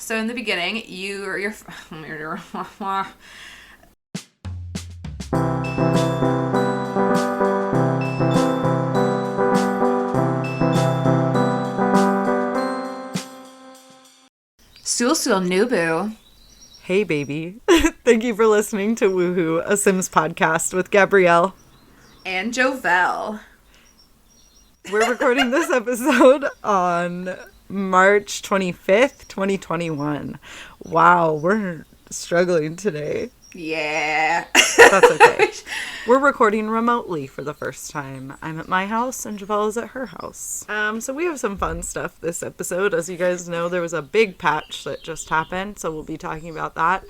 So in the beginning, you're Sul Sul Nubu. Hey, baby. Thank you for listening to Woohoo, a Sims podcast with Gabrielle And Jovelle. We're recording this episode on March 25th, 2021. Wow, we're struggling today. Yeah. That's okay. We're recording remotely for the first time. I'm at my house and Jovelle is at her house. So we have some fun stuff this episode. As you guys know, there was a big patch that just happened, so we'll be talking about that.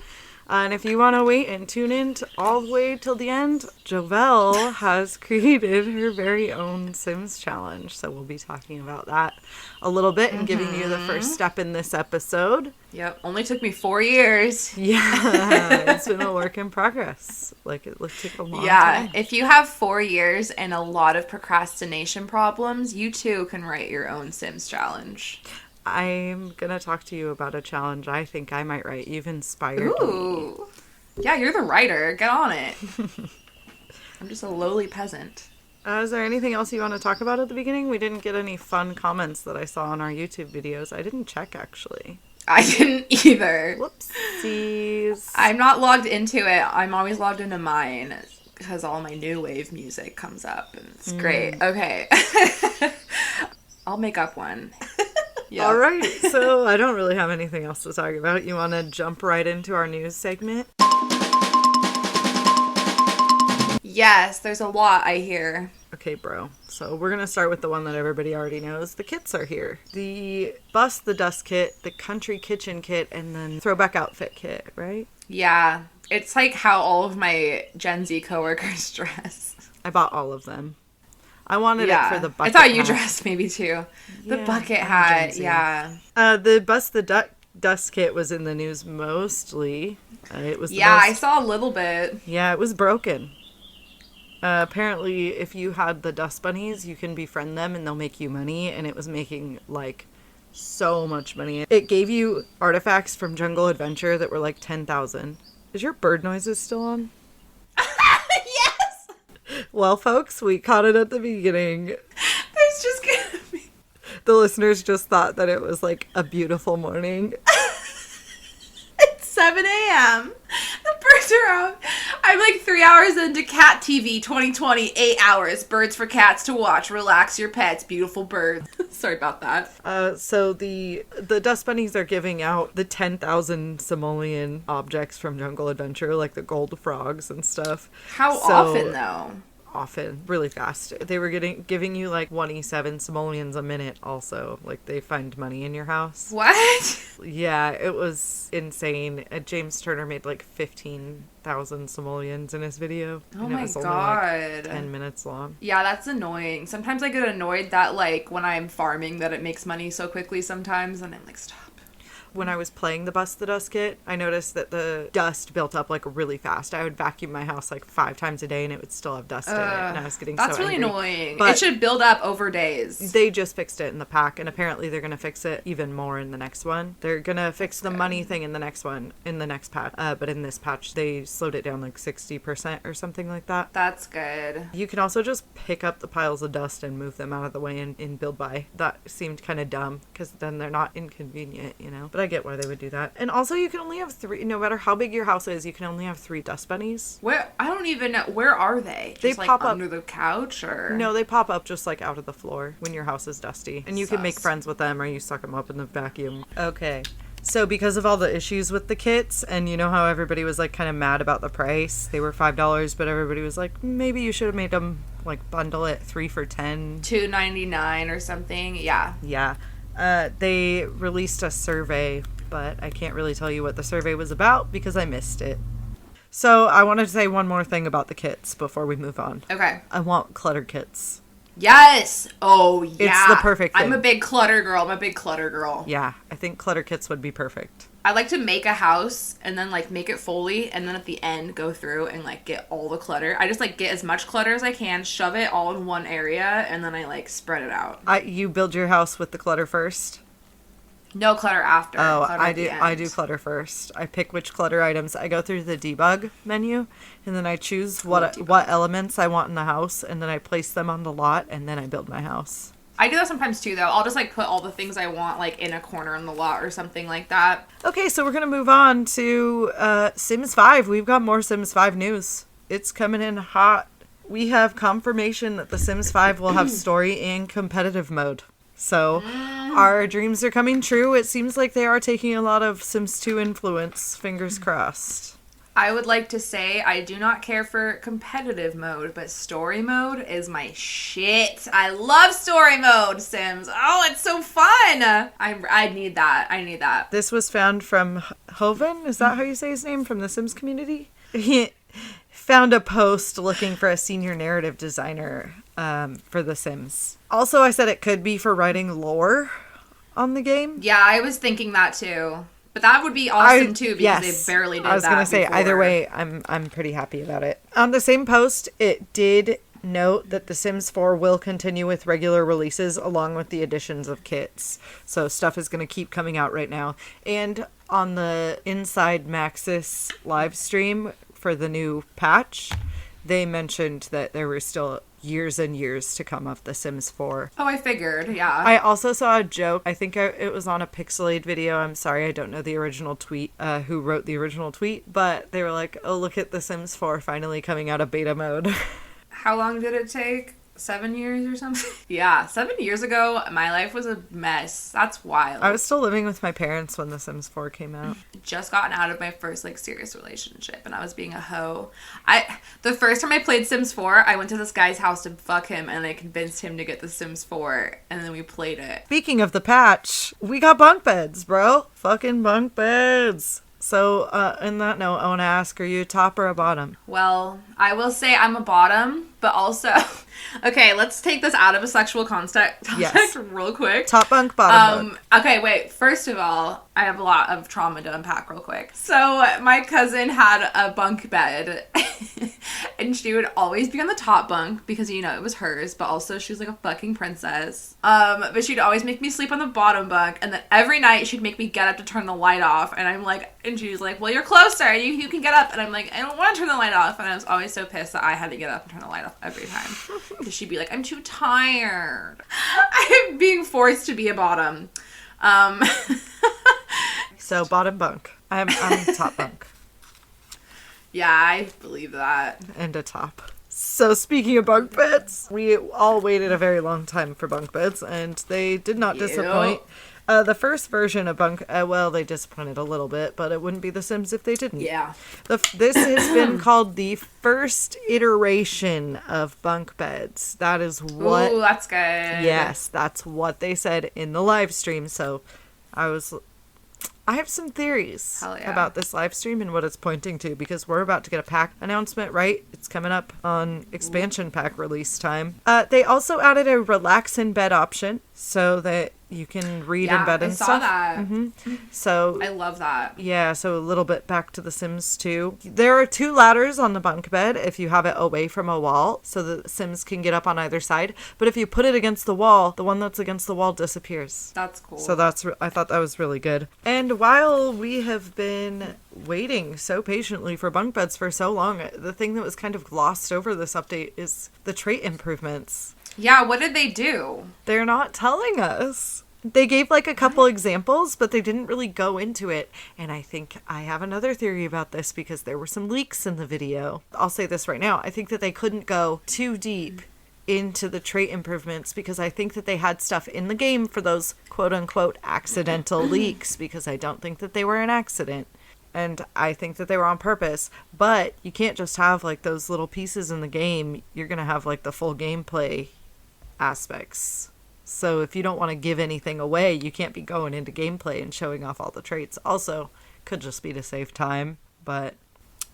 And if you want to wait and tune in all the way till the end, Jovelle has created her very own Sims challenge. So we'll be talking about that a little bit and giving you the first step in this episode. Yep, only took me 4 years. Yeah, it's been a work in progress. Like, it took a long time. Yeah, if you have 4 years and a lot of procrastination problems, you too can write your own Sims challenge. I'm going to talk to you about a challenge I think I might write. You've inspired me. Ooh. Yeah, you're the writer. Get on it. I'm just a lowly peasant. Is there anything else you want to talk about at the beginning? We didn't get any fun comments that I saw on our YouTube videos. I didn't check, actually. I didn't either. Whoopsies. I'm not logged into it. I'm always logged into mine because all my new wave music comes up and it's great. Okay. I'll make up one. Yep. All right, so I don't really have anything else to talk about. You want to jump right into our news segment? Yes, there's a lot, I hear. Okay, bro. So we're going to start with the one that everybody already knows. The kits are here. The Bust the Dust kit, the Country Kitchen kit, and then Throwback Outfit kit, right? Yeah, it's like how all of my Gen Z coworkers dress. I bought all of them. I wanted it for the bucket hat. I thought you hat. dressed maybe too. The bucket hat, yeah. The Bust the Dust kit was in the news mostly. It was I saw a little bit. Yeah, it was broken. Apparently, if you had the dust bunnies, you can befriend them and they'll make you money. And it was making, like, so much money. It gave you artifacts from Jungle Adventure that were, like, 10,000. Is your bird noises still on? Yes! Well, folks, we caught it at the beginning. There's just gonna be... The listeners just thought that it was, like, a beautiful morning. It's 7 a.m. The birds are out. I'm like 3 hours into Cat TV 2020, 8 hours. Birds for cats to watch. Relax your pets. Beautiful birds. Sorry about that. So the dust bunnies are giving out the 10,000 simoleon objects from Jungle Adventure, like the gold frogs and stuff. How often, though? Often, really fast. They were giving you like 27 simoleons a minute also. Like, they find money in your house. What? Yeah, it was insane. James Turner made like 15,000 simoleons in his video. Oh and my it was God. only like 10 minutes long. Yeah, that's annoying. Sometimes I get annoyed that, like, when I'm farming that it makes money so quickly sometimes, and I'm like, stop. When I was playing the Bust the Dust kit, I noticed that the dust built up like really fast. I would vacuum my house like 5 times a day and it would still have dust in it. And I was getting so angry. That's really annoying. But it should build up over days. They just fixed it in the pack, and apparently they're going to fix it even more in the next one. They're going to fix the money thing in the next one, in the next patch. But in this patch, they slowed it down like 60% or something like that. That's good. You can also just pick up the piles of dust and move them out of the way in build by. That seemed kind of dumb, because then they're not inconvenient, you know? But I get why they would do that. And also, you can only have 3, no matter how big your house is, you can only have 3 dust bunnies. Where? I don't even know. Where are they? Just They like pop under up the couch, or? No, they pop up just like out of the floor when your house is dusty. And you can make friends with them, or you suck them up in the vacuum. Okay. So because of all the issues with the kits, and you know how everybody was like kind of mad about the price, they were $5, but everybody was like, maybe you should have made them like bundle it 3 for $10, $2.99 or something. Yeah. Yeah. They released a survey, but I can't really tell you what the survey was about because I missed it. So I wanted to say one more thing about the kits before we move on. Okay. I want clutter kits. Yes. Oh, yeah. It's the perfect thing. I'm a big clutter girl. Yeah, I think clutter kits would be perfect. I like to make a house and then like make it fully, and then at the end go through and like get all the clutter. I just like get as much clutter as I can, shove it all in one area, and then I like spread it out. You build your house with the clutter first? No clutter after. Oh, Clutter I at the do. end. I do clutter first. I pick which clutter items. I go through the debug menu, and then I choose what elements I want in the house, and then I place them on the lot, and then I build my house. I do that sometimes too, though. I'll just like put all the things I want like in a corner in the lot or something like that. Okay, so we're gonna move on to Sims 5. We've got more Sims 5 news. It's coming in hot. We have confirmation that The Sims 5 will have story and competitive mode. So our dreams are coming true. It seems like they are taking a lot of Sims 2 influence. Fingers crossed. I would like to say I do not care for competitive mode, but story mode is my shit. I love story mode, Sims. Oh, it's so fun. I need that. I need that. This was found from Hoven. Is that how you say his name? From the Sims community? He found a post looking for a senior narrative designer for The Sims. Also, I said it could be for writing lore on the game. Yeah, I was thinking that too. But that would be awesome too, because they barely did that. I was going to say, before. either way, I'm pretty happy about it. On the same post, it did note that The Sims 4 will continue with regular releases along with the additions of kits. So stuff is going to keep coming out right now. And on the Inside Maxis live stream for the new patch, they mentioned that there were still years and years to come of The Sims 4. Oh, I figured, yeah. I also saw a joke. I think it was on a Pixelade video. I'm sorry, I don't know the original tweet, who wrote the original tweet, but they were like, oh, look at The Sims 4 finally coming out of beta mode. How long did it take? 7 years or something? Yeah, 7 years ago, my life was a mess. That's wild. I was still living with my parents when The Sims 4 came out. Just gotten out of my first, like, serious relationship, and I was being a hoe. The first time I played Sims 4, I went to this guy's house to fuck him, and I convinced him to get The Sims 4, and then we played it. Speaking of the patch, we got bunk beds, bro. Fucking bunk beds. So, in that note, I want to ask, are you a top or a bottom? Well, I will say I'm a bottom, but also... Okay, let's take this out of a sexual context real quick. Top bunk, bottom bunk. Okay, wait. First of all, I have a lot of trauma to unpack real quick. So, my cousin had a bunk bed, and she would always be on the top bunk because, you know, it was hers, but also she was like a fucking princess. But she'd always make me sleep on the bottom bunk, and then every night she'd make me get up to turn the light off, and I'm like, and she was like, well, you're closer, you can get up, and I'm like, I don't want to turn the light off, and I was always so pissed that I had to get up and turn the light off every time. Because she'd be like, I'm too tired. I'm being forced to be a bottom. So, bottom bunk. I'm top bunk. Yeah, I believe that. And a top. So, speaking of bunk beds, we all waited a very long time for bunk beds, and they did not disappoint. The first version of bunk, they disappointed a little bit, but it wouldn't be The Sims if they didn't. Yeah. This has been called the first iteration of bunk beds. That is what... Ooh, that's good. Yes, that's what they said in the live stream, so I have some theories about this live stream and what it's pointing to, because we're about to get a pack announcement, right? It's coming up on expansion pack release time. They also added a relax in bed option so that you can read in bed and stuff. I saw that. Mm-hmm. So I love that. Yeah, so a little bit back to The Sims 2. There are 2 ladders on the bunk bed if you have it away from a wall, so the Sims can get up on either side. But if you put it against the wall, the one that's against the wall disappears. That's cool. So I thought that was really good. And while we have been waiting so patiently for bunk beds for so long, the thing that was kind of glossed over this update is the trait improvements. Yeah, what did they do? They're not telling us. They gave like a couple examples, but they didn't really go into it. And I think I have another theory about this because there were some leaks in the video. I'll say this right now. I think that they couldn't go too deep into the trait improvements because I think that they had stuff in the game for those quote unquote accidental leaks, because I don't think that they were an accident. And I think that they were on purpose. But you can't just have like those little pieces in the game. You're going to have like the full gameplay aspects. So if you don't want to give anything away, you can't be going into gameplay and showing off all the traits. Also, could just be to save time, but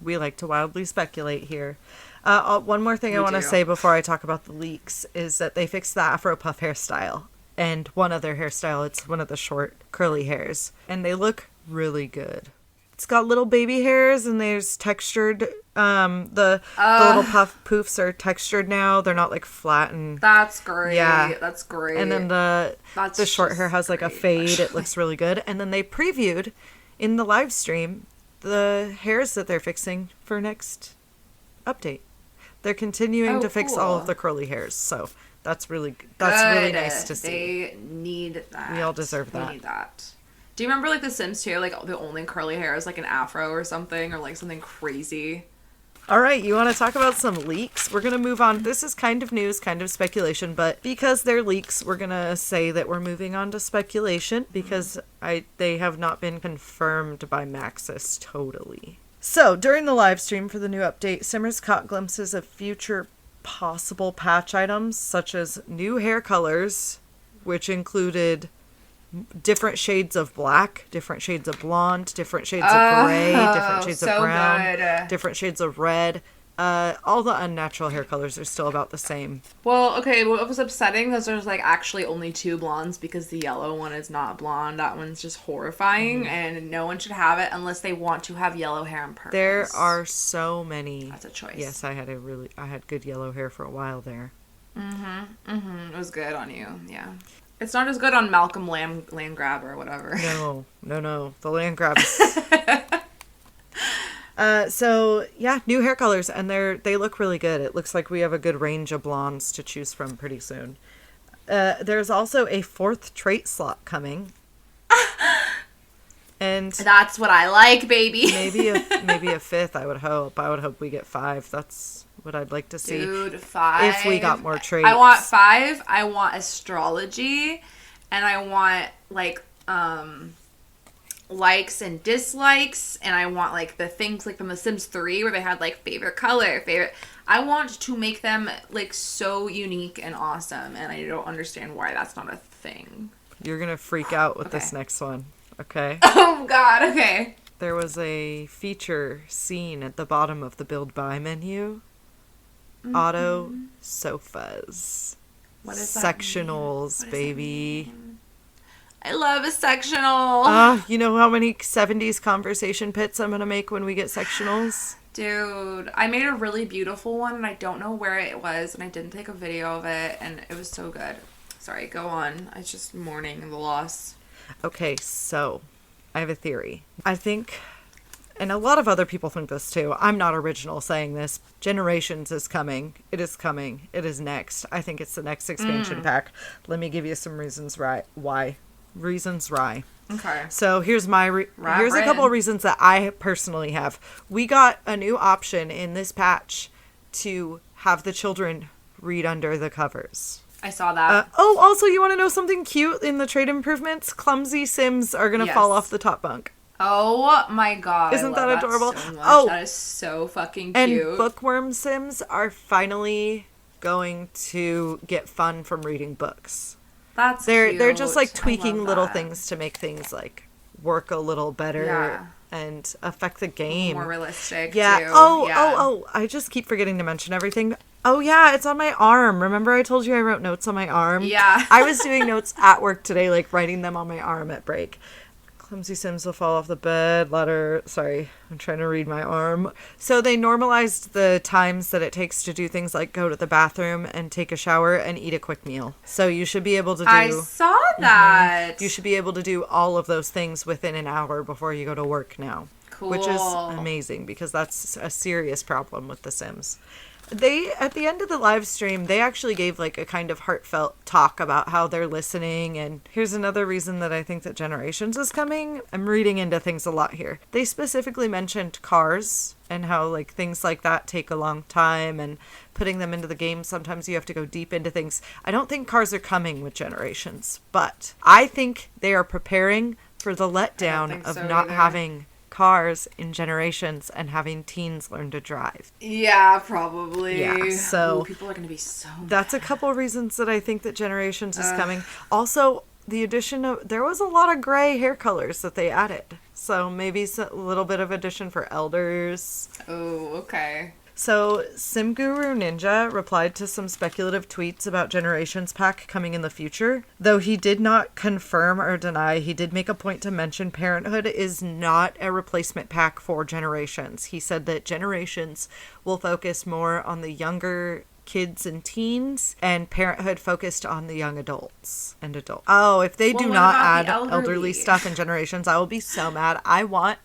we like to wildly speculate here. One more thing I want to say before I talk about the leaks is that they fixed the Afro Puff hairstyle and one other hairstyle. It's one of the short curly hairs, and they look really good. It's got little baby hairs, and there's textured, the little poofs are textured now. They're not like flat and... That's great. Yeah. That's great. And then the short hair has like a fade. Actually. It looks really good. And then they previewed in the live stream the hairs that they're fixing for next update. They're continuing to fix all of the curly hairs. So that's really nice to see. They need that. We all deserve that. We need that. Do you remember like The Sims 2? Like the only curly hair is like an afro or something, or like something crazy. All right, you want to talk about some leaks? We're going to move on. This is kind of news, kind of speculation, but because they're leaks, we're going to say that we're moving on to speculation because they have not been confirmed by Maxis totally. So, during the live stream for the new update, Simmers caught glimpses of future possible patch items, such as new hair colors, which included different shades of black, different shades of blonde, different shades of gray, different shades of brown, different shades of red. All the unnatural hair colors are still about the same. Well, okay, what was upsetting was there's like actually only 2 blondes because the yellow one is not blonde. That one's just horrifying, and no one should have it unless they want to have yellow hair on purpose. There are so many. That's a choice. Yes, I had good yellow hair for a while there. It was good on you, yeah. It's not as good on Malcolm Landgrab or whatever. No. The Landgrabs. So, yeah, new hair colors, and they look really good. It looks like we have a good range of blondes to choose from pretty soon. There's also a 4th trait slot coming. And that's what I like, baby. maybe a 5th, I would hope. I would hope we get 5. That's what I'd like to see. Dude, 5. If we got more traits. I want 5. I want astrology. And I want, like, likes and dislikes. And I want, like, the things, like, from The Sims 3 where they had, like, favorite color, favorite... I want to make them, like, so unique and awesome. And I don't understand why that's not a thing. You're going to freak out with this next one. Okay? Oh, God. Okay. There was a feature scene at the bottom of the Build Buy menu. Auto sofas. What is sectionals, that baby. I love a sectional. You know how many 70s conversation pits I'm going to make when we get sectionals? Dude, I made a really beautiful one, and I don't know where it was, and I didn't take a video of it, and it was so good. Sorry, go on. I was just mourning the loss. Okay, so I have a theory. I think, and a lot of other people think this too, I'm not original saying this, Generations is coming. It is coming. It is next. I think it's the next expansion pack. Let me give you some reasons why. Reasons why. Okay. So here's here's a couple of reasons that I personally have. We got a new option in this patch to have the children read under the covers. I saw that. Also, you want to know something cute in the trade improvements? Clumsy Sims are going to fall off the top bunk. Oh my God. Isn't that adorable? So much. That is so fucking cute. And bookworm Sims are finally going to get fun from reading books. That's cute. They're just like tweaking little things to make things like work a little better and affect the game. More realistic. Yeah. Too. Oh, I just keep forgetting to mention everything. Oh yeah, it's on my arm. Remember I told you I wrote notes on my arm? Yeah. I was doing notes at work today, like writing them on my arm at break. Clumsy Sims will fall off the bed. Sorry, I'm trying to read my arm. So they normalized the times that it takes to do things like go to the bathroom and take a shower and eat a quick meal. So you should be able to do... I saw that. You should be able to do all of those things within an hour before you go to work now. Cool. Which is amazing because that's a serious problem with The Sims. They, at the end of the live stream, they actually gave like a kind of heartfelt talk about how they're listening. And here's another reason that I think that Generations is coming. I'm reading into things a lot here. They specifically mentioned cars and how like things like that take a long time, and putting them into the game, sometimes you have to go deep into things. I don't think cars are coming with Generations, but I think they are preparing for the letdown of not having cars in Generations and having teens learn to drive. Yeah, probably. Yeah, so people are going to be so that's mad. a couple reasons that I think that Generations is coming. Also, the addition of... There was a lot of gray hair colors that they added. So maybe a little bit of addition for elders. Oh, okay. So, Sim Guru Ninja replied to some speculative tweets about Generations Pack coming in the future. Though he did not confirm or deny, he did make a point to mention Parenthood is not a replacement pack for Generations. He said that Generations will focus more on the younger kids and teens, and Parenthood focused on the young adults and adults. Oh, if they do not add elderly stuff in Generations, I will be so mad. I want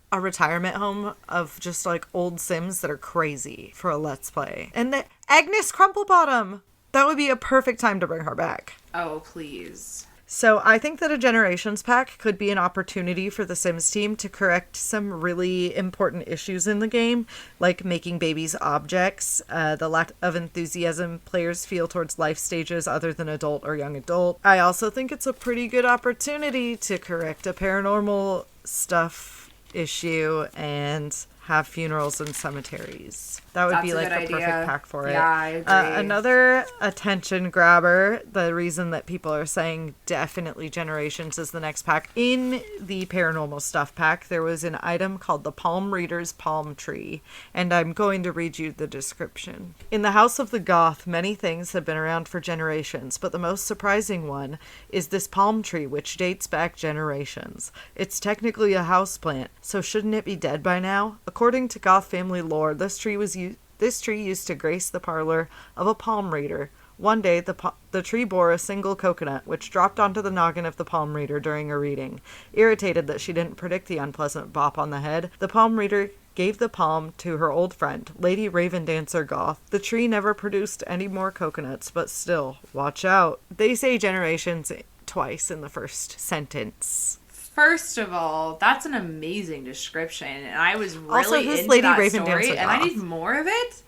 a retirement home of just like old Sims that are crazy for a Let's Play. And the Agnes Crumplebottom! That would be a perfect time to bring her back. Oh, please. So I think that a Generations pack could be an opportunity for the Sims team to correct some really important issues in the game, like making babies objects, the lack of enthusiasm players feel towards life stages other than adult or young adult. I also think it's a pretty good opportunity to correct a paranormal stuff issue and have funerals in cemeteries. That would be like the perfect pack for it. Yeah, I agree. Another attention grabber, the reason that people are saying definitely Generations is the next pack. In the paranormal stuff pack, there was an item called the Palm Reader's Palm Tree, and I'm going to read you the description. In the House of the Goth, many things have been around for generations, but the most surprising one is this palm tree, which dates back generations. It's technically a houseplant, so shouldn't it be dead by now? According to Goth family lore, this tree used to grace the parlor of a palm reader. One day, the tree bore a single coconut, which dropped onto the noggin of the palm reader during a reading. Irritated that she didn't predict the unpleasant bop on the head, the palm reader gave the palm to her old friend, Lady Raven Dancer Goth. The tree never produced any more coconuts, but still, watch out. They say Generations twice in the first sentence. First of all, that's an amazing description, and I was really also, who's into Lady that Raven story, Dancer and I Goth? need more of it.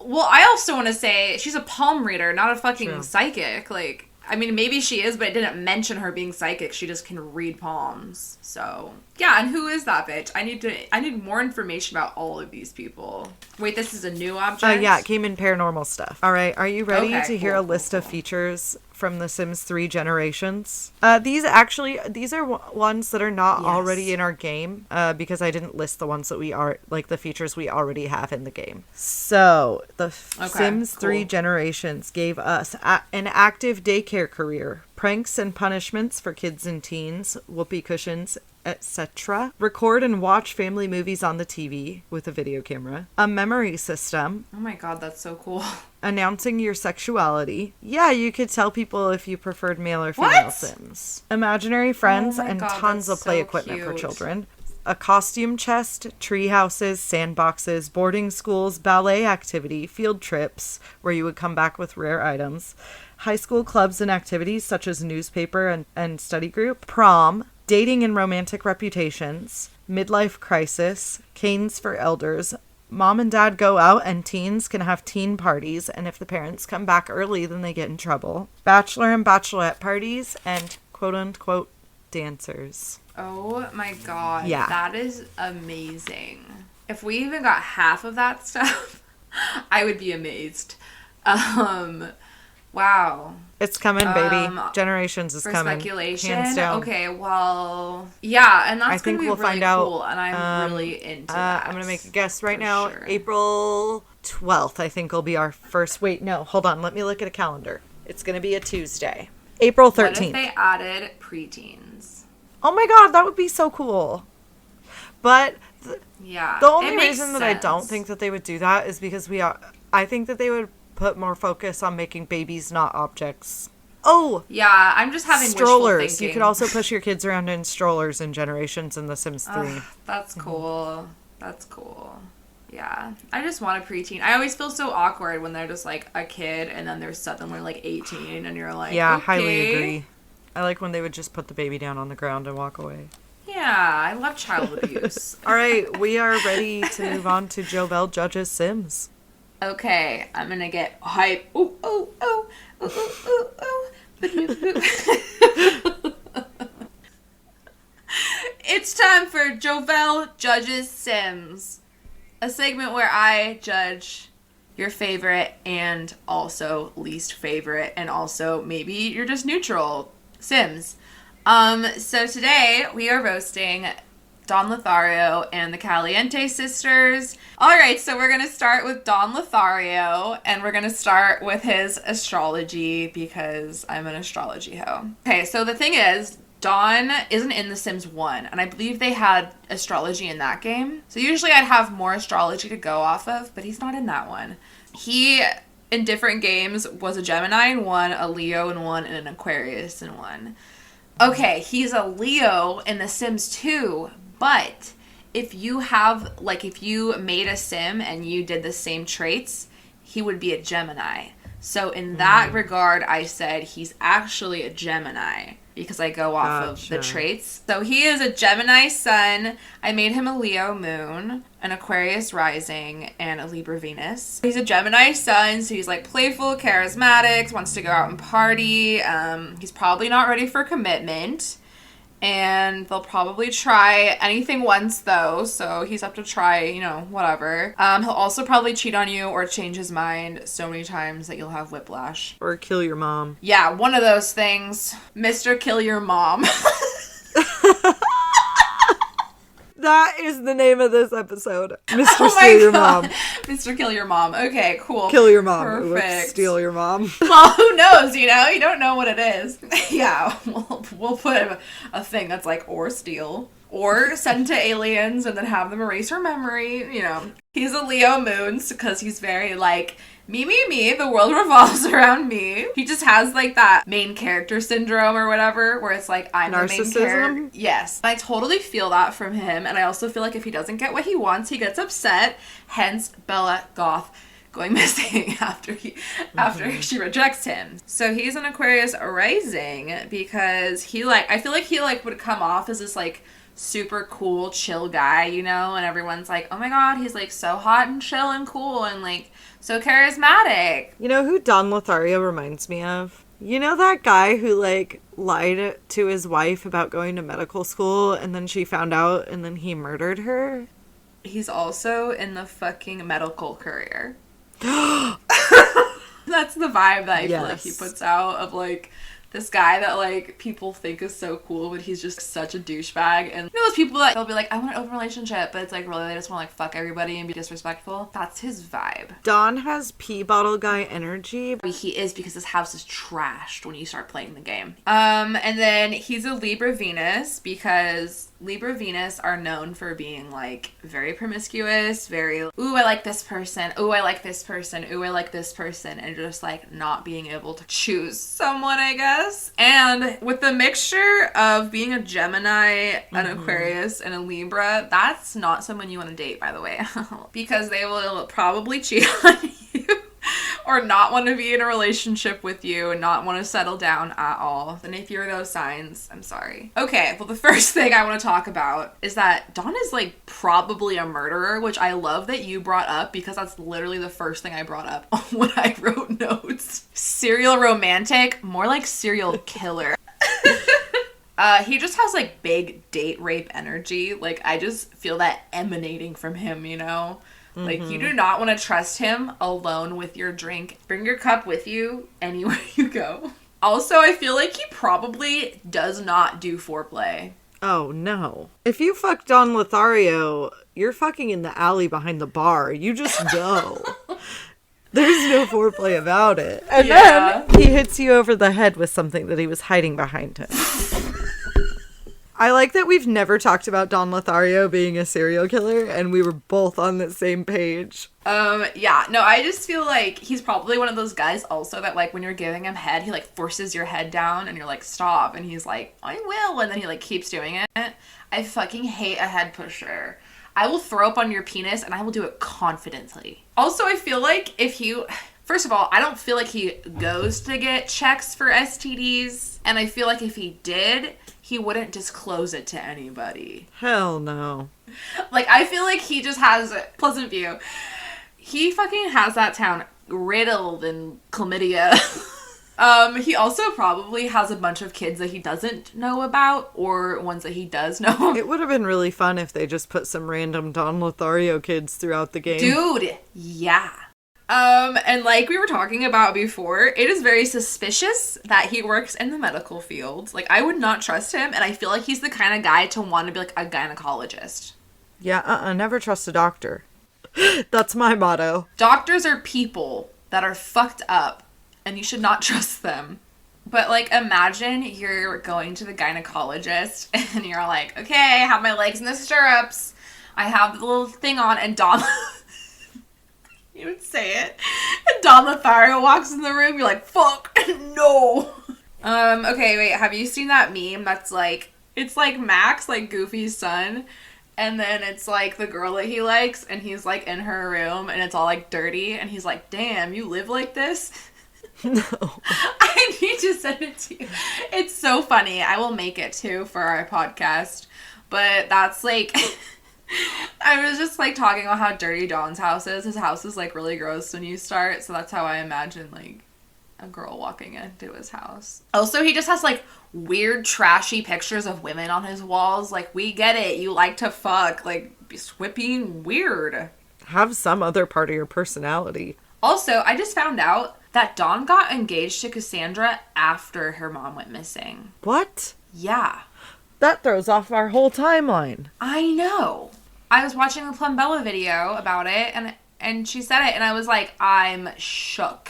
Well, I also want to say she's a palm reader, not a fucking psychic. Like, I mean, maybe she is, but it didn't mention her being psychic. She just can read palms. So, yeah, and who is that bitch? I need more information about all of these people. Wait, this is a new object? Yeah, it came in paranormal stuff. All right, are you ready to hear a list of cool. features from The Sims 3 Generations? These are ones that are not already in our game, because I didn't list the ones that we are, like the features we already have in the game. So, the Sims 3 Generations gave us an active daycare career, pranks and punishments for kids and teens, whoopee cushions, etc. Record and watch family movies on the TV with a video camera. A memory system. Oh my god, that's so cool. Announcing your sexuality. Yeah, you could tell people if you preferred male or female Sims. Imaginary friends and tons of play equipment for children. A costume chest, tree houses, sandboxes, boarding schools, ballet activity, field trips, where you would come back with rare items. High school clubs and activities such as newspaper and study group. Prom. Dating and romantic reputations, midlife crisis, canes for elders, mom and dad go out and teens can have teen parties, and if the parents come back early, then they get in trouble. Bachelor and bachelorette parties, and quote-unquote dancers. Oh my god, yeah. That is amazing. If we even got half of that stuff, I would be amazed. Wow. It's coming, baby. Generations is coming. Speculation. Hands down. Okay, well, yeah, and that's going to be we'll really find out, cool, and I'm really into that. I'm going to make a guess right now. Sure. April 12th, I think, will be our first... Wait, no, hold on. Let me look at a calendar. It's going to be a Tuesday. April 13th. What if they added preteens? Oh my god, that would be so cool. But yeah, the only reason that I don't think that they would do that is because I think that they would put more focus on making babies not objects. Oh! Yeah, I'm just having strollers. Wishful thinking. You could also push your kids around in strollers in Generations in The Sims 3. That's cool. That's cool. Yeah. I just want a preteen. I always feel so awkward when they're just like a kid and then they're suddenly like 18 and you're like, yeah, okay. Highly agree. I like when they would just put the baby down on the ground and walk away. Yeah, I love child abuse. All right, we are ready to move on to Jovelle Judge's Sims. Okay, I'm gonna get hype. Ooh, ooh, ooh, ooh, ooh, ooh, ooh. It's time for Jovelle Judge's Sims, a segment where I judge your favorite and also least favorite, and also maybe you're just neutral Sims. So today we are roasting Don Lothario and the Caliente sisters. All right, so we're going to start with Don Lothario, and we're going to start with his astrology because I'm an astrology hoe. Okay, so the thing is, Don isn't in The Sims 1, and I believe they had astrology in that game. So usually I'd have more astrology to go off of, but he's not in that one. He, in different games, was a Gemini in one, a Leo in one, and an Aquarius in one. Okay, he's a Leo in The Sims 2, but if you made a sim and you did the same traits, he would be a Gemini. So in that regard, I said he's actually a Gemini because I go off of the traits. So he is a Gemini sun. I made him a Leo moon, an Aquarius rising, and a Libra Venus. He's a Gemini sun, so he's like playful, charismatic, wants to go out and party. He's probably not ready for commitment. And they'll probably try anything once, though, so he's up to try, whatever. He'll also probably cheat on you or change his mind so many times that you'll have whiplash. Or kill your mom. Yeah, one of those things. Mr. Kill Your Mom. That is the name of this episode. Mr. Steal Your Mom. Mr. Kill Your Mom. Okay, cool. Kill your mom. Perfect. Steal your mom. Well, who knows, You don't know what it is. Yeah, we'll put a thing that's like, or steal. Or send to aliens and then have them erase her memory, He's a Leo moon because he's very like, me, the world revolves around me. He just has like that main character syndrome or whatever, where it's like, I'm the main character. Yes. I totally feel that from him. And I also feel like if he doesn't get what he wants, he gets upset. Hence, Bella Goth going missing after she rejects him. So he's an Aquarius rising because I feel like he would come off as this like super cool, chill guy, and everyone's like, oh my god, he's like so hot and chill and cool and like so charismatic. You know who Don Lothario reminds me of? You know that guy who like lied to his wife about going to medical school and then she found out and then he murdered her? He's also in the fucking Medical Courier. That's the vibe that I feel like he puts out of like this guy that like people think is so cool, but he's just such a douchebag. And those people that they'll be like, I want an open relationship, but it's like really they just want to like fuck everybody and be disrespectful. That's his vibe. Don has pee bottle guy energy. He is because his house is trashed when you start playing the game. And then he's a Libra Venus because Libra Venus are known for being like very promiscuous, very, ooh, I like this person, ooh, I like this person, ooh, I like this person, and just like not being able to choose someone, I guess. And with the mixture of being a Gemini, an Aquarius, and a Libra, that's not someone you want to date, by the way, because they will probably cheat on you. Or not want to be in a relationship with you and not want to settle down at all. And if you're those signs, I'm sorry. Okay, well the first thing I want to talk about is that Don is like probably a murderer, which I love that you brought up because that's literally the first thing I brought up when I wrote notes. Serial romantic, more like serial killer. He just has like big date rape energy. Like I just feel that emanating from him, Like, you do not want to trust him alone with your drink. Bring your cup with you anywhere you go. Also, I feel like he probably does not do foreplay. Oh, no. If you fuck Don Lothario, you're fucking in the alley behind the bar. You just go. There's no foreplay about it. And then he hits you over the head with something that he was hiding behind him. I like that we've never talked about Don Lothario being a serial killer, and we were both on the same page. Yeah, no, I just feel like he's probably one of those guys also that, like, when you're giving him head, he, like, forces your head down, and you're like, stop, and he's like, I will, and then he, like, keeps doing it. I fucking hate a head pusher. I will throw up on your penis, and I will do it confidently. Also, I feel like if you... First of all, I don't feel like he goes to get checks for STDs, and I feel like if he did... he wouldn't disclose it to anybody. Hell no. Like, I feel like he just has Pleasant View. He fucking has that town riddled in chlamydia. He also probably has a bunch of kids that he doesn't know about, or ones that he does know. It would have been really fun if they just put some random Don Lothario kids throughout the game. Dude, yeah. And like we were talking about before, it is very suspicious that he works in the medical field. Like, I would not trust him, and I feel like he's the kind of guy to want to be like a gynecologist. Yeah, never trust a doctor. That's my motto. Doctors are people that are fucked up, and you should not trust them. But, like, imagine you're going to the gynecologist, and you're like, okay, I have my legs in the stirrups. I have the little thing on, and Don... you would say it. And Don Lothario walks in the room, you're like, fuck, no. Okay, wait, have you seen that meme that's like, it's like Max, like Goofy's son, and then it's like the girl that he likes, and he's like in her room, and it's all like dirty, and he's like, damn, you live like this? No. I need to send it to you. It's so funny. I will make it too for our podcast. But that's like... I was just like talking about how dirty Don's house is. His house is like really gross when you start. So that's how I imagine like a girl walking into his house. Also, he just has like weird trashy pictures of women on his walls. Like, we get it. You like to fuck. Like, quit being weird. Have some other part of your personality. Also, I just found out that Dawn got engaged to Cassandra after her mom went missing. What? Yeah. That throws off our whole timeline. I know. I was watching the Plumbella video about it, and she said it, and I was like, I'm shook.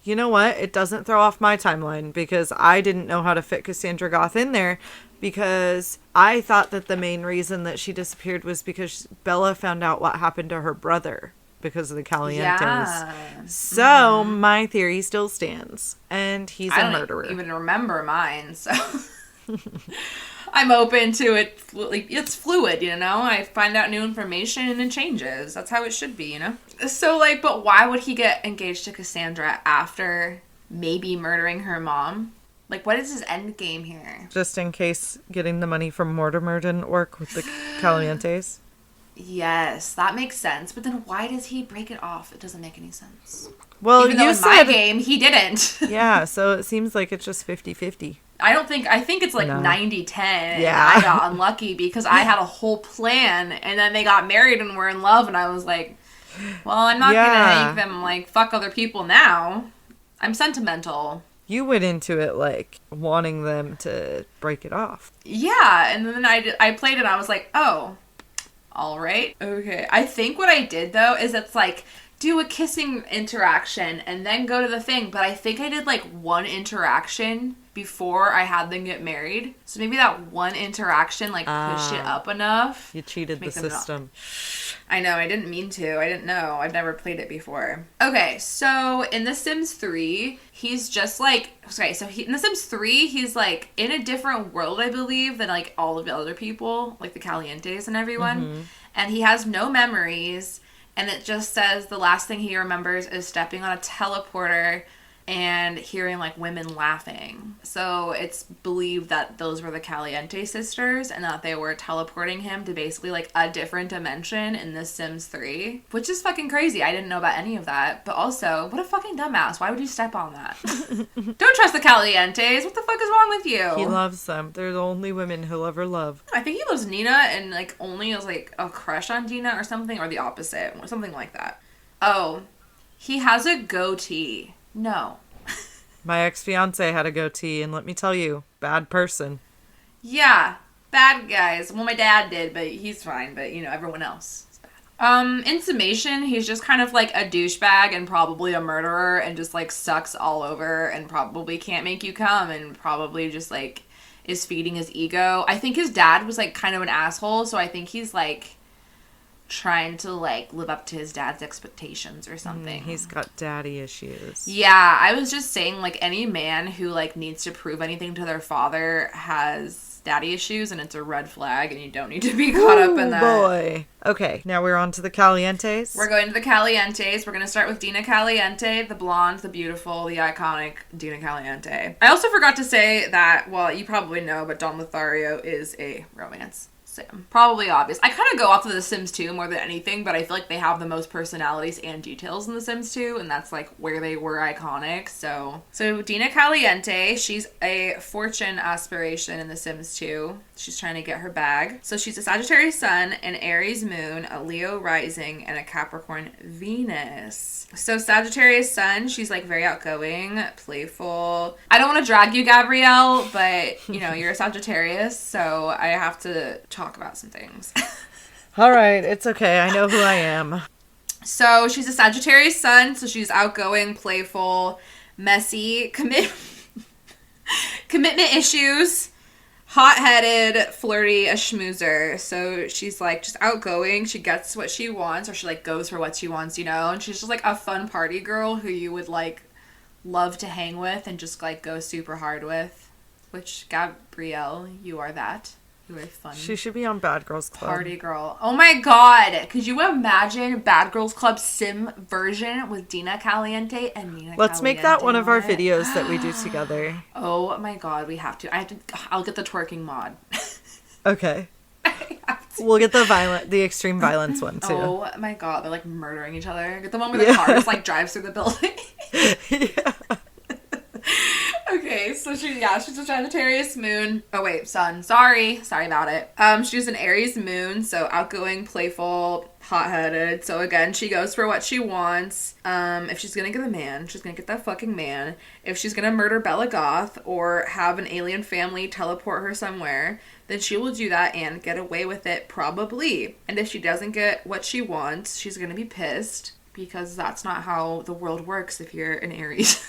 You know what? It doesn't throw off my timeline, because I didn't know how to fit Cassandra Goth in there, because I thought that the main reason that she disappeared was because Bella found out what happened to her brother. Because of the Calientes. Yeah. So, my theory still stands. And he's a murderer. I don't even remember mine, so... I'm open to it. Like, it's fluid, you know? I find out new information and it changes. That's how it should be, you know? So, like, but why would he get engaged to Cassandra after maybe murdering her mom? Like, what is his end game here? Just in case getting the money from Mortimer didn't work with the Calientes. Yes, that makes sense. But then why does he break it off? It doesn't make any sense. Well, even though in my game, he didn't. Yeah, so it seems like it's just 50-50. I think it's like 90-10. Yeah. I got unlucky because I had a whole plan, and then they got married and were in love, and I was like, well, I'm not going to make them, like, fuck other people now. I'm sentimental. You went into it, like, wanting them to break it off. Yeah, and then I played it, and I was like, oh... all right. Okay. I think what I did, though, is it's like, do a kissing interaction and then go to the thing. But I think I did, like, one interaction before I had them get married. So maybe that one interaction, like, pushed it up enough. You cheated the system. I know. I didn't mean to. I didn't know. I've never played it before. Okay. So in The Sims 3, he's just, like... Okay, so in The Sims 3, he's, like, in a different world, I believe, than, like, all of the other people. Like, the Calientes and everyone. Mm-hmm. And he has no memories. And it just says the last thing he remembers is stepping on a teleporter and hearing, like, women laughing. So it's believed that those were the Caliente sisters and that they were teleporting him to basically, like, a different dimension in The Sims 3. Which is fucking crazy. I didn't know about any of that. But also, what a fucking dumbass. Why would you step on that? Don't trust the Calientes. What the fuck is wrong with you? He loves them. They're the only women he'll ever love. I think he loves Nina and, like, only has, like, a crush on Dina or something. Or the opposite. Or something like that. Oh. He has a goatee. No. My ex-fiance had a goatee, and let me tell you, bad person. Yeah, bad guys. Well, my dad did, but he's fine. But, you know, everyone else is bad. In summation, he's just kind of like a douchebag and probably a murderer and just, like, sucks all over and probably can't make you come and probably just, like, is feeding his ego. I think his dad was, like, kind of an asshole, so I think he's, like... trying to, like, live up to his dad's expectations or something. He's got daddy issues. Yeah, I was just saying, like, any man who, like, needs to prove anything to their father has daddy issues, and it's a red flag, and you don't need to be caught up in that. Boy. Okay, now we're on to the Calientes. We're going to the Calientes. We're going to start with Dina Caliente, the blonde, the beautiful, the iconic Dina Caliente. I also forgot to say that, well, you probably know, but Don Lothario is a romance. Probably obvious. I kind of go off of The Sims 2 more than anything, but I feel like they have the most personalities and details in The Sims 2, and that's, like, where they were iconic, so Dina Caliente, she's a fortune aspiration in The Sims 2. She's trying to get her bag. So she's a Sagittarius sun, an Aries moon, a Leo rising, and a Capricorn Venus. So Sagittarius sun, she's like very outgoing, playful. I don't want to drag you, Gabrielle, but you know, you're a Sagittarius, so I have to talk about some things. All right, it's okay. I know who I am. So she's a Sagittarius sun, so she's outgoing, playful, messy, commitment issues, hot-headed, flirty, a schmoozer. So she's like just outgoing. She gets what she wants, or she like goes for what she wants, you know. And she's just like a fun party girl who you would like love to hang with and just like go super hard with. Which, Gabrielle, you are that. You are fun. She should be on Bad Girls Club. Party girl. Oh my god. Could you imagine Bad Girls Club sim version with Dina Caliente and Nina Let's make that one of our videos that we do together. Oh my god, we have to. I'll get the twerking mod. Okay. We'll get the extreme violence one too. Oh my god, they're like murdering each other. Get the one where the car just like drives through the building. Yeah. Okay, so she's a Sagittarius moon. Oh wait, sun. Sorry about it. She's an Aries moon, so outgoing, playful, hot-headed. So again, she goes for what she wants. If she's gonna get a man, she's gonna get that fucking man. If she's gonna murder Bella Goth or have an alien family teleport her somewhere, then she will do that and get away with it, probably. And if she doesn't get what she wants, she's gonna be pissed, because that's not how the world works if you're an Aries.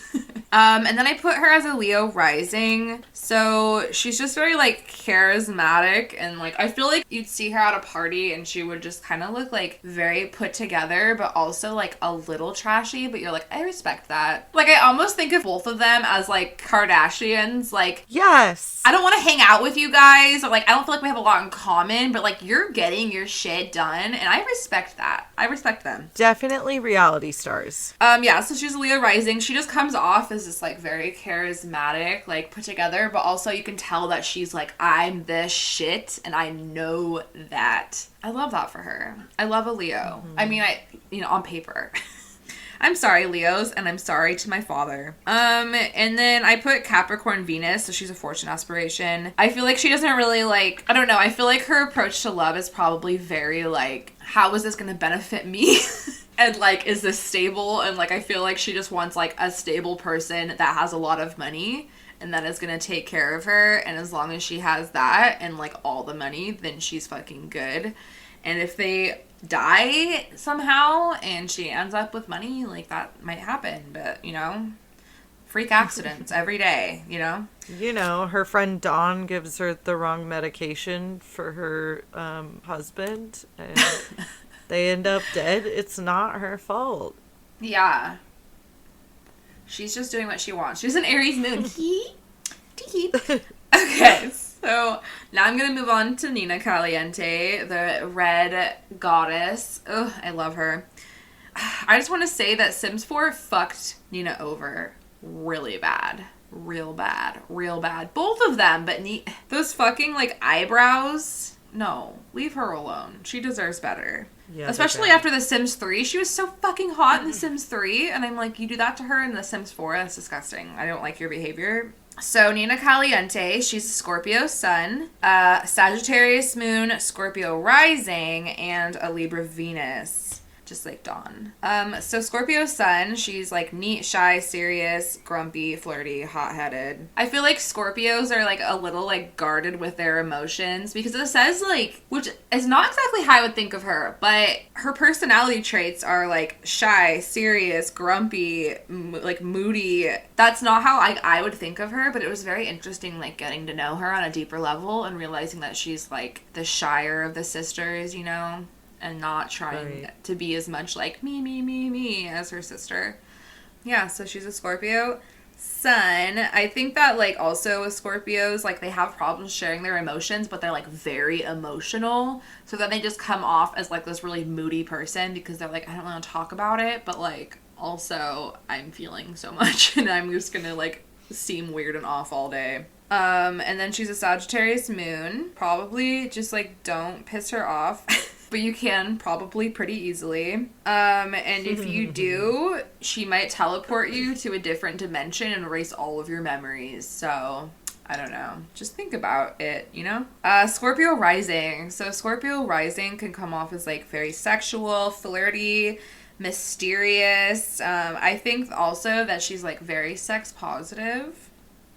And then I put her as a Leo rising. So she's just very like charismatic, and like I feel like you'd see her at a party and she would just kind of look like very put together, but also like a little trashy, but you're like, I respect that. Like I almost think of both of them as like Kardashians. Like, yes, I don't want to hang out with you guys, or like I don't feel like we have a lot in common, but like you're getting your shit done, and I respect that. I respect them. Definitely reality stars. Yeah, so she's a Leo rising. She just comes off as this like very charismatic, like put together, but also you can tell that she's like, I'm this shit and I know that. I love that for her. I love a Leo. I mean, on paper. I'm sorry, Leos, and I'm sorry to my father. And then I put Capricorn Venus, so she's a fortune aspiration. I feel like she doesn't really like, I don't know, I feel like her approach to love is probably very like, how is this gonna benefit me? And like, is this stable? And like, I feel like she just wants like a stable person that has a lot of money and that is gonna take care of her. And as long as she has that and like all the money, then she's fucking good. And if they die somehow and she ends up with money, like that might happen. But you know, freak accidents every day, you know? You know, her friend Dawn gives her the wrong medication for her husband, and they end up dead. It's not her fault. Yeah. She's just doing what she wants. She's an Aries moon. Okay, so now I'm going to move on to Nina Caliente, the red goddess. Ugh, I love her. I just want to say that Sims 4 fucked Nina over really bad. Real bad. Both of them, but those fucking, like, eyebrows. No, leave her alone. She deserves better. Yeah, especially after The Sims 3. She was so fucking hot in The Sims 3, and I'm like, you do that to her in The Sims 4? That's disgusting. I don't like your behavior. So, Nina Caliente, she's a Scorpio sun, Sagittarius moon, Scorpio rising, and a Libra Venus. Just like Dawn. So Scorpio sun, she's like neat, shy, serious, grumpy, flirty, hot-headed. I feel like Scorpios are like a little like guarded with their emotions, because it says like, which is not exactly how I would think of her, but her personality traits are like shy, serious, grumpy, like moody. That's not how I would think of her, but it was very interesting like getting to know her on a deeper level and realizing that she's like the shyer of the sisters, you know? And not trying to be as much like me as her sister. Yeah, so she's a Scorpio sun. I think that like also with Scorpios, like they have problems sharing their emotions, but they're like very emotional. So then they just come off as like this really moody person because they're like, I don't want to talk about it, but like also I'm feeling so much and I'm just gonna like seem weird and off all day. And then she's a Sagittarius moon. Probably just like don't piss her off. But you can probably pretty easily. And if you do, she might teleport you to a different dimension and erase all of your memories. So I don't know. Just think about it, you know? Scorpio rising. So Scorpio rising can come off as like very sexual, flirty, mysterious. I think also that she's like very sex positive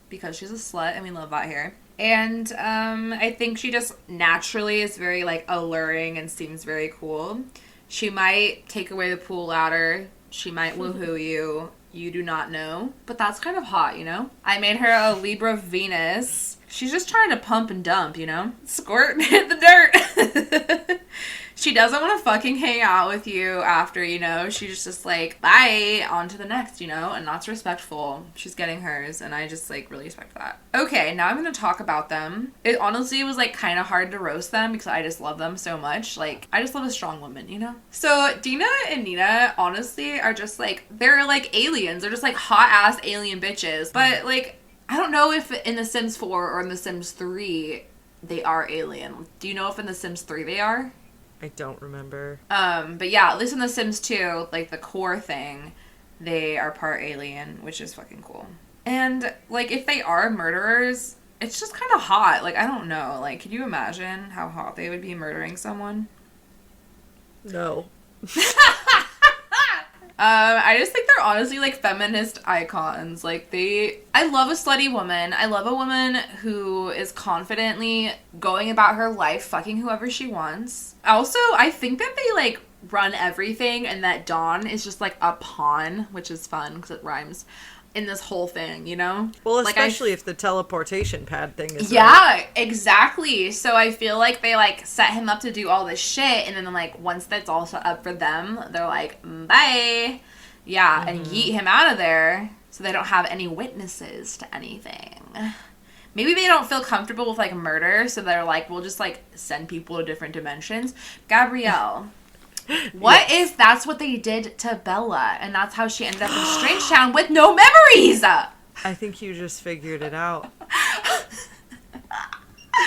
because she's a slut and we love that here. And I think she just naturally is very like alluring and seems very cool. She might take away the pool ladder. She might woohoo you. You do not know. But that's kind of hot, you know? I made her a Libra Venus. She's just trying to pump and dump, you know? Squirt, hit the dirt. She doesn't want to fucking hang out with you after, you know? She's just like, bye, on to the next, you know? And that's respectful. She's getting hers, and I just, like, really respect that. Okay, now I'm going to talk about them. It honestly was, like, kind of hard to roast them because I just love them so much. Like, I just love a strong woman, you know? So, Dina and Nina, honestly, are just, like, they're, like, aliens. They're just, like, hot-ass alien bitches. But, like, I don't know if in The Sims 4 or in The Sims 3 they are alien. Do you know if in The Sims 3 they are? I don't remember. But yeah, at least in The Sims 2, like the core thing, they are part alien, which is fucking cool. And like if they are murderers, it's just kind of hot. Like I don't know. Like can you imagine how hot they would be murdering someone? No. I just think they're honestly like feminist icons. Like I love a slutty woman. I love a woman who is confidently going about her life, fucking whoever she wants. Also, I think that they like run everything and that Dawn is just like a pawn, which is fun because it rhymes, in this whole thing, you know? Well, especially if the teleportation pad thing is right. Exactly. So I feel like they like set him up to do all this shit and then like once that's all set up for them, they're like, bye. Yeah, and yeet him out of there so they don't have any witnesses to anything. Maybe they don't feel comfortable with like murder, so they're like, we'll just like send people to different dimensions. Gabrielle. What if that's what they did to Bella and that's how she ended up in Strangetown with no memories? I think you just figured it out.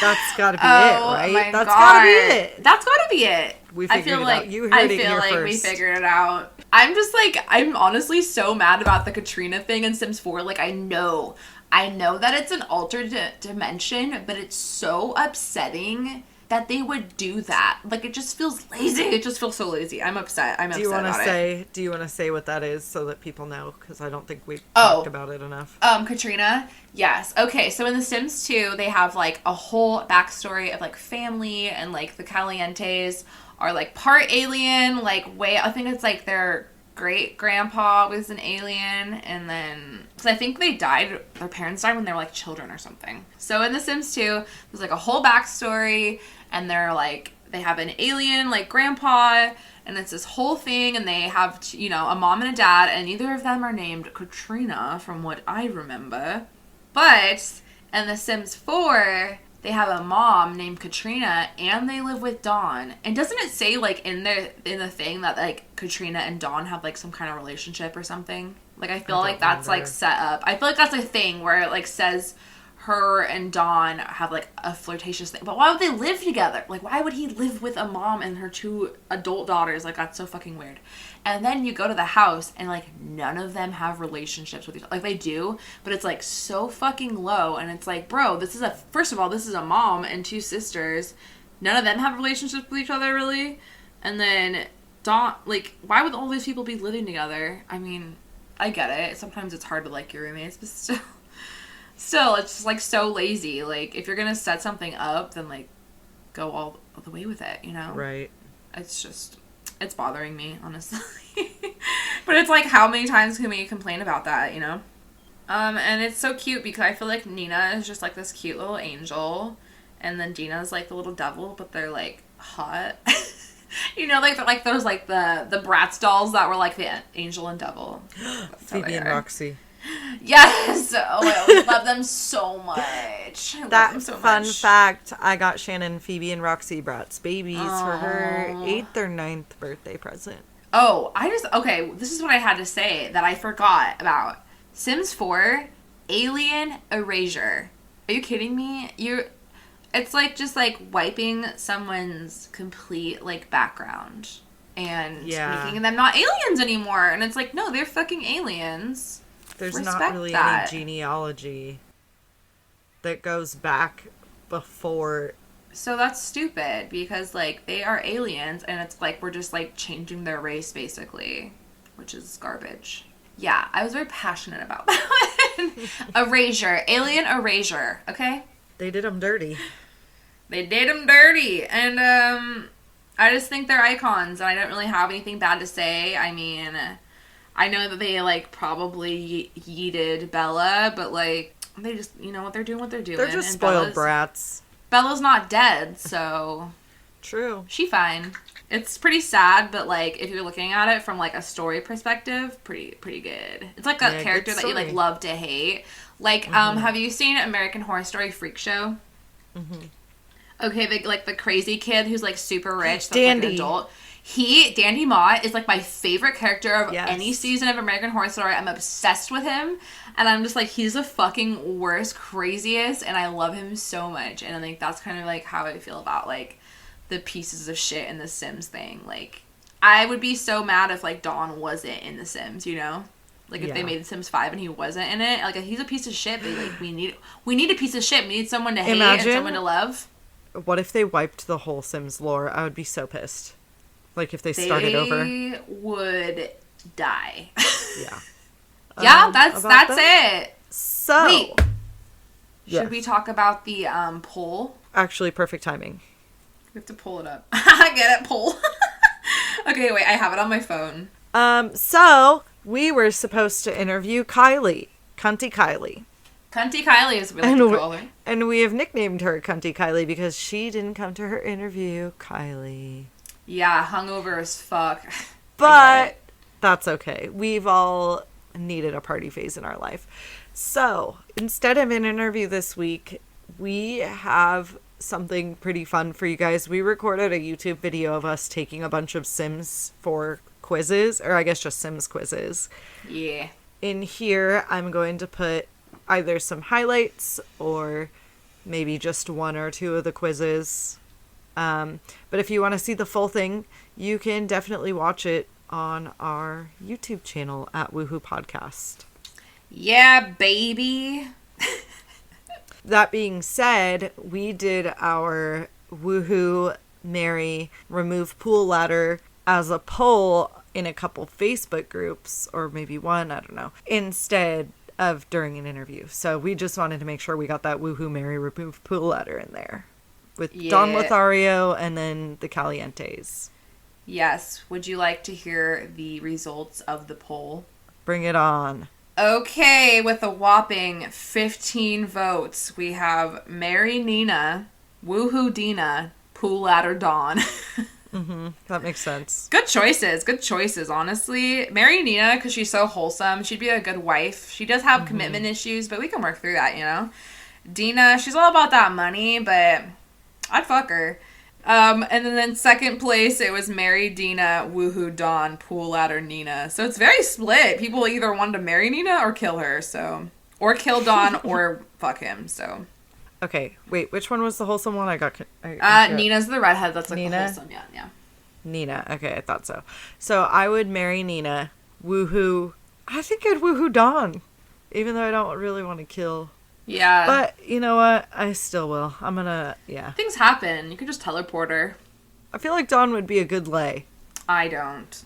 That's gotta be it, right? That's gotta be it. That's gotta be it. We figured it out. You heard it here first. I feel like we figured it out. I'm just like, I'm honestly so mad about the Katrina thing in Sims 4. Like, I know that it's an alternate dimension, but it's so upsetting that they would do that. Like, it just feels lazy. It just feels so lazy. I'm upset. Do you want to say what that is so that people know? Because I don't think we've talked about it enough. Katrina? Yes. Okay, so in The Sims 2, they have, like, a whole backstory of, like, family and, like, the Calientes are, like, part alien, like, I think it's, like, their great-grandpa was an alien, and then... Because I think their parents died when they were, like, children or something. So in The Sims 2, there's, like, a whole backstory, and they're, like, they have an alien, like, grandpa, and it's this whole thing, and they have, you know, a mom and a dad, and neither of them are named Katrina, from what I remember. But in The Sims 4... they have a mom named Katrina, and they live with Dawn. And doesn't it say, like, in the thing that, like, Katrina and Dawn have, like, some kind of relationship or something? Like, I feel like that's, like, set up. I feel like that's a thing where it, like, says her and Dawn have, like, a flirtatious thing. But why would they live together? Like, why would he live with a mom and her two adult daughters? Like, that's so fucking weird. And then you go to the house, and, like, none of them have relationships with each other. Like, they do, but it's, like, so fucking low. And it's like, bro, first of all, this is a mom and two sisters. None of them have relationships with each other, really. And then Dawn, like, why would all these people be living together? I mean, I get it. Sometimes it's hard to like your roommates, but still, it's just, like, so lazy. Like, if you're gonna set something up, then, like, go all the way with it, you know? Right. It's bothering me, honestly. But it's like, how many times can we complain about that, you know? And it's so cute because I feel like Nina is just, like, this cute little angel. And then Dina's, like, the little devil, but they're, like, hot. You know, like, they're, like, those, like, the Bratz dolls that were, like, the angel and devil. Phoebe and Roxy. Yes! Oh, I always love them so much. Fun fact, I got Shannon, Phoebe, and Roxy Bratz babies for her 8th or 9th birthday present. Oh, okay, this is what I had to say that I forgot about. Sims 4, alien erasure. Are you kidding me? It's like just like wiping someone's complete like background and making them not aliens anymore. And it's like, no, they're fucking aliens. There's not really any genealogy. that goes back before. So that's stupid because, like, they are aliens and it's like we're just, like, changing their race, basically, which is garbage. Yeah, I was very passionate about that one. Erasure. Alien erasure, okay? They did them dirty. They did them dirty. And, I just think they're icons and I don't really have anything bad to say. I mean, I know that they, like, probably yeeted Bella, but, like, they just, you know what, they're doing. They're just and spoiled brats. Bella's not dead, so... True. She fine. It's pretty sad, but, like, if you're looking at it from, like, a story perspective, pretty good. It's like a character that you, like, love to hate. Like, have you seen American Horror Story Freak Show? Mm-hmm. Okay, the crazy kid who's, like, super rich, that's, like, an adult. Dandy Mott is, like, my favorite character of any season of American Horror Story. I'm obsessed with him. And I'm just, like, he's the fucking worst, craziest, and I love him so much. And I think that's kind of, like, how I feel about, like, the pieces of shit in the Sims thing. Like, I would be so mad if, like, Don wasn't in the Sims, you know? Like, if they made The Sims 5 and he wasn't in it. Like, he's a piece of shit, but, like, we need a piece of shit. We need someone to hate and someone to love. What if they wiped the whole Sims lore? I would be so pissed. Like, if they started over. They would die. Yeah. Yeah, that's it. So. Wait. Should we talk about the poll? Actually, perfect timing. We have to pull it up. Get it, poll. Okay, wait, I have it on my phone. So, we were supposed to interview Kylie. Cunty Kylie. Cunty Kylie is what we like to call her. And we have nicknamed her Cunty Kylie because she didn't come to her interview, Kylie. Yeah, hungover as fuck. But that's okay. We've all needed a party phase in our life. So, instead of an interview this week, we have something pretty fun for you guys. We recorded a YouTube video of us taking a bunch of Sims 4 quizzes, or I guess just Sims quizzes. Yeah. In here, I'm going to put either some highlights or maybe just one or two of the quizzes. But if you want to see the full thing, you can definitely watch it on our YouTube channel at Woohoo Podcast. Yeah, baby. That being said, we did our Woohoo, Marry, Remove Pool Ladder as a poll in a couple Facebook groups, or maybe one, I don't know, instead of during an interview. So we just wanted to make sure we got that Woohoo, Marry, Remove Pool Ladder in there. With Don Lothario and then the Calientes. Yes. Would you like to hear the results of the poll? Bring it on. Okay, with a whopping 15 votes, we have Marry Nina, Woohoo Dina, Pool Ladder Dawn. Mm-hmm. That makes sense. Good choices, honestly. Marry Nina, because she's so wholesome. She'd be a good wife. She does have commitment issues, but we can work through that, you know? Dina, she's all about that money, but I'd fuck her. And then second place, it was Marry Dina, Woohoo Dawn, Pool Ladder Nina. So it's very split. People either wanted to marry Nina or kill her, so... Or kill Dawn or fuck him, so... Okay, wait, which one was the wholesome one? Nina's the redhead that's like Nina? the wholesome, yeah. Nina, okay, I thought so. So I would marry Nina, Woohoo... I think I'd Woohoo Dawn, even though I don't really want to kill... Yeah. But, you know what? I still will. I'm gonna, Things happen. You can just teleport her. I feel like Dawn would be a good lay. I don't.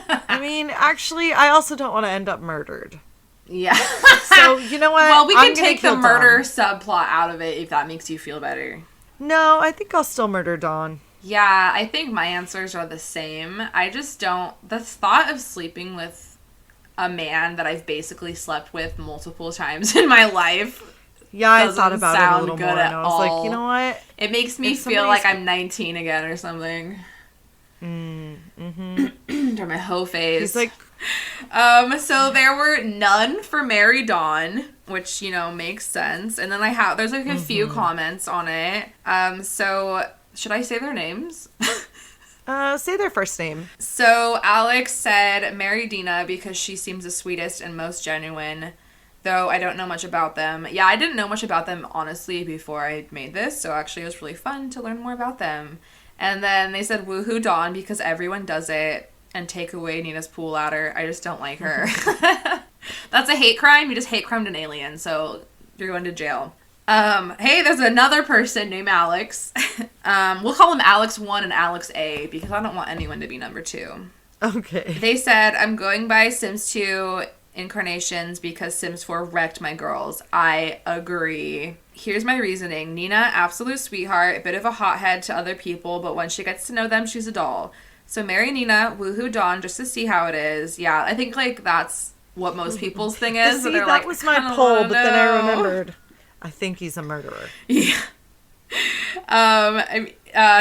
I mean, actually, I also don't want to end up murdered. Yeah. So, you know what? Well, we can take the murder subplot out of it if that makes you feel better. No, I think I'll still murder Dawn. Yeah, I think my answers are the same. I just don't... The thought of sleeping with a man that I've basically slept with multiple times in my life. Yeah, I thought about it a little more, and I was like, you know what? It makes me feel like I'm 19 again or something. Mm-hmm. During my hoe phase. He's like... So there were none for Marry Dawn, which, you know, makes sense. And then there's like a few comments on it. So should I say their names? Say their first name. So Alex said Marry Dina because she seems the sweetest and most genuine, though I don't know much about them. Yeah, I didn't know much about them, honestly, before I made this, so actually it was really fun to learn more about them. And then they said Woohoo Dawn because everyone does it, and take away Nina's pool ladder. I just don't like her. That's a hate crime. You just hate crimed an alien, so you're going to jail. Hey, there's another person named Alex. We'll call him Alex 1 and Alex A because I don't want anyone to be number 2. Okay. They said, I'm going by Sims 2 incarnations because Sims 4 wrecked my girls. I agree. Here's my reasoning. Nina, absolute sweetheart, a bit of a hothead to other people, but when she gets to know them, she's a doll. So marry Nina, woohoo Dawn, just to see how it is. Yeah, I think, like, that's what most people's thing is. See, that like, was my poll, but then I remembered. I think he's a murderer. Yeah.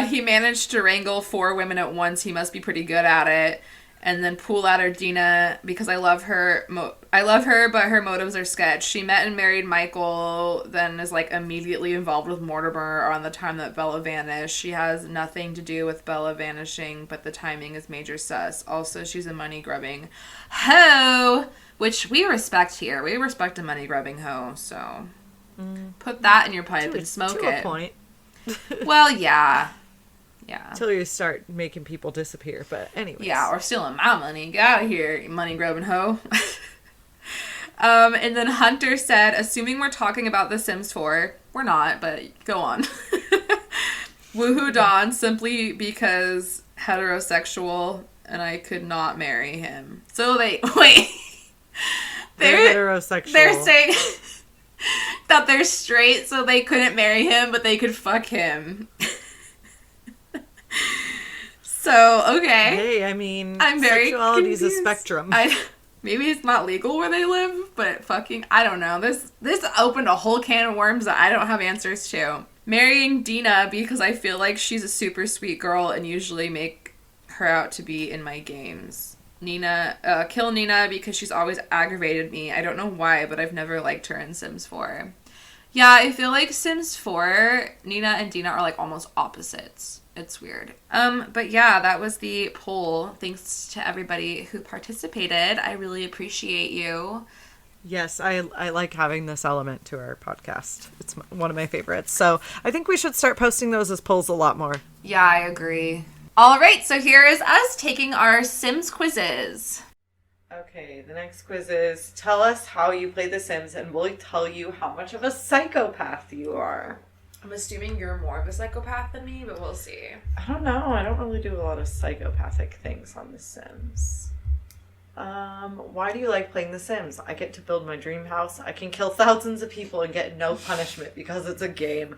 He managed to wrangle 4 women at once. He must be pretty good at it. And then pool out her Dina because I love her. I love her, but her motives are sketch. She met and married Michael, then is like immediately involved with Mortimer around the time that Bella vanished. She has nothing to do with Bella vanishing, but the timing is major sus. Also, she's a money grubbing hoe, which we respect here. We respect a money grubbing hoe. So put that in your pipe and smoke to it. A point. Well, yeah. Yeah. Until you start making people disappear, but anyways. Yeah, or stealing my money. Get out of here, you money grubbing hoe. And then Hunter said, assuming we're talking about The Sims 4, we're not, but go on. Woohoo Dawn, simply because heterosexual and I could not marry him. So they're heterosexual. They're saying that they're straight so they couldn't marry him, but they could fuck him. So, okay. Hey, I mean, I'm very sexuality is a confused. spectrum. Maybe it's not legal where they live, but fucking, I don't know. This opened a whole can of worms that I don't have answers to. Marrying Dina because I feel like she's a super sweet girl and usually make her out to be in my games. Kill Nina because she's always aggravated me. I don't know why, but I've never liked her in Sims 4. Yeah, I feel like Sims 4, Nina and Dina are like almost opposites. It's weird. But yeah, that was the poll. Thanks to everybody who participated. I really appreciate you. Yes, I like having this element to our podcast. It's one of my favorites. So I think we should start posting those as polls a lot more. Yeah, I agree. All right, so here is us taking our Sims quizzes. Okay, the next quiz is, tell us how you play The Sims and we'll tell you how much of a psychopath you are. I'm assuming you're more of a psychopath than me, but we'll see. I don't know. I don't really do a lot of psychopathic things on The Sims. Why do you like playing The Sims? I get to build my dream house. I can kill thousands of people and get no punishment because it's a game.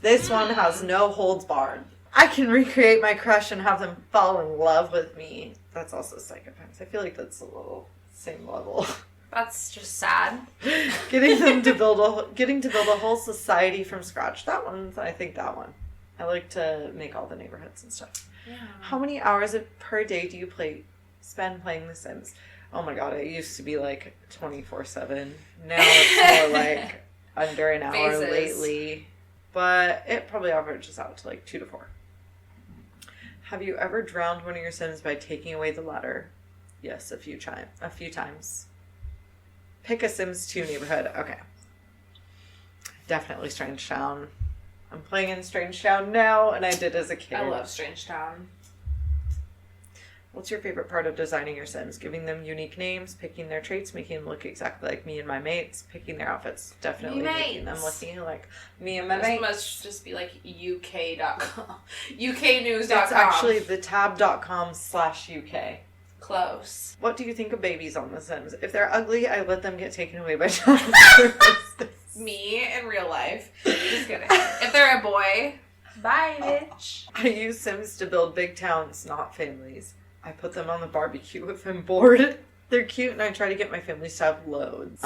This one has no holds barred. I can recreate my crush and have them fall in love with me. That's also psychopaths. I feel like that's a little same level. That's just sad. Getting to build a whole society from scratch. I think that one. I like to make all the neighborhoods and stuff. Yeah. How many hours per day do you spend playing The Sims? Oh my god, it used to be like 24/7. Now it's more like under an hour lately. But it probably averages out to like 2 to 4. Have you ever drowned one of your Sims by taking away the ladder? Yes, a few times. Pick a Sims 2 neighborhood. Okay. Definitely Strange Town. I'm playing in Strange Town now, and I did as a kid. I love Strange Town. What's your favorite part of designing your Sims? Giving them unique names, picking their traits, making them look exactly like me and my mates, picking their outfits. Definitely making them looking like me and my mates. This must just be like UK.com. UKnews.com. It's actually the tab.com/UK. Close. What do you think of babies on The Sims? If they're ugly, I let them get taken away by child services. Me in real life. Just kidding. If they're a boy, bye, bitch. I use Sims to build big towns, not families. I put them on the barbecue if I'm bored. They're cute and I try to get my families to have loads.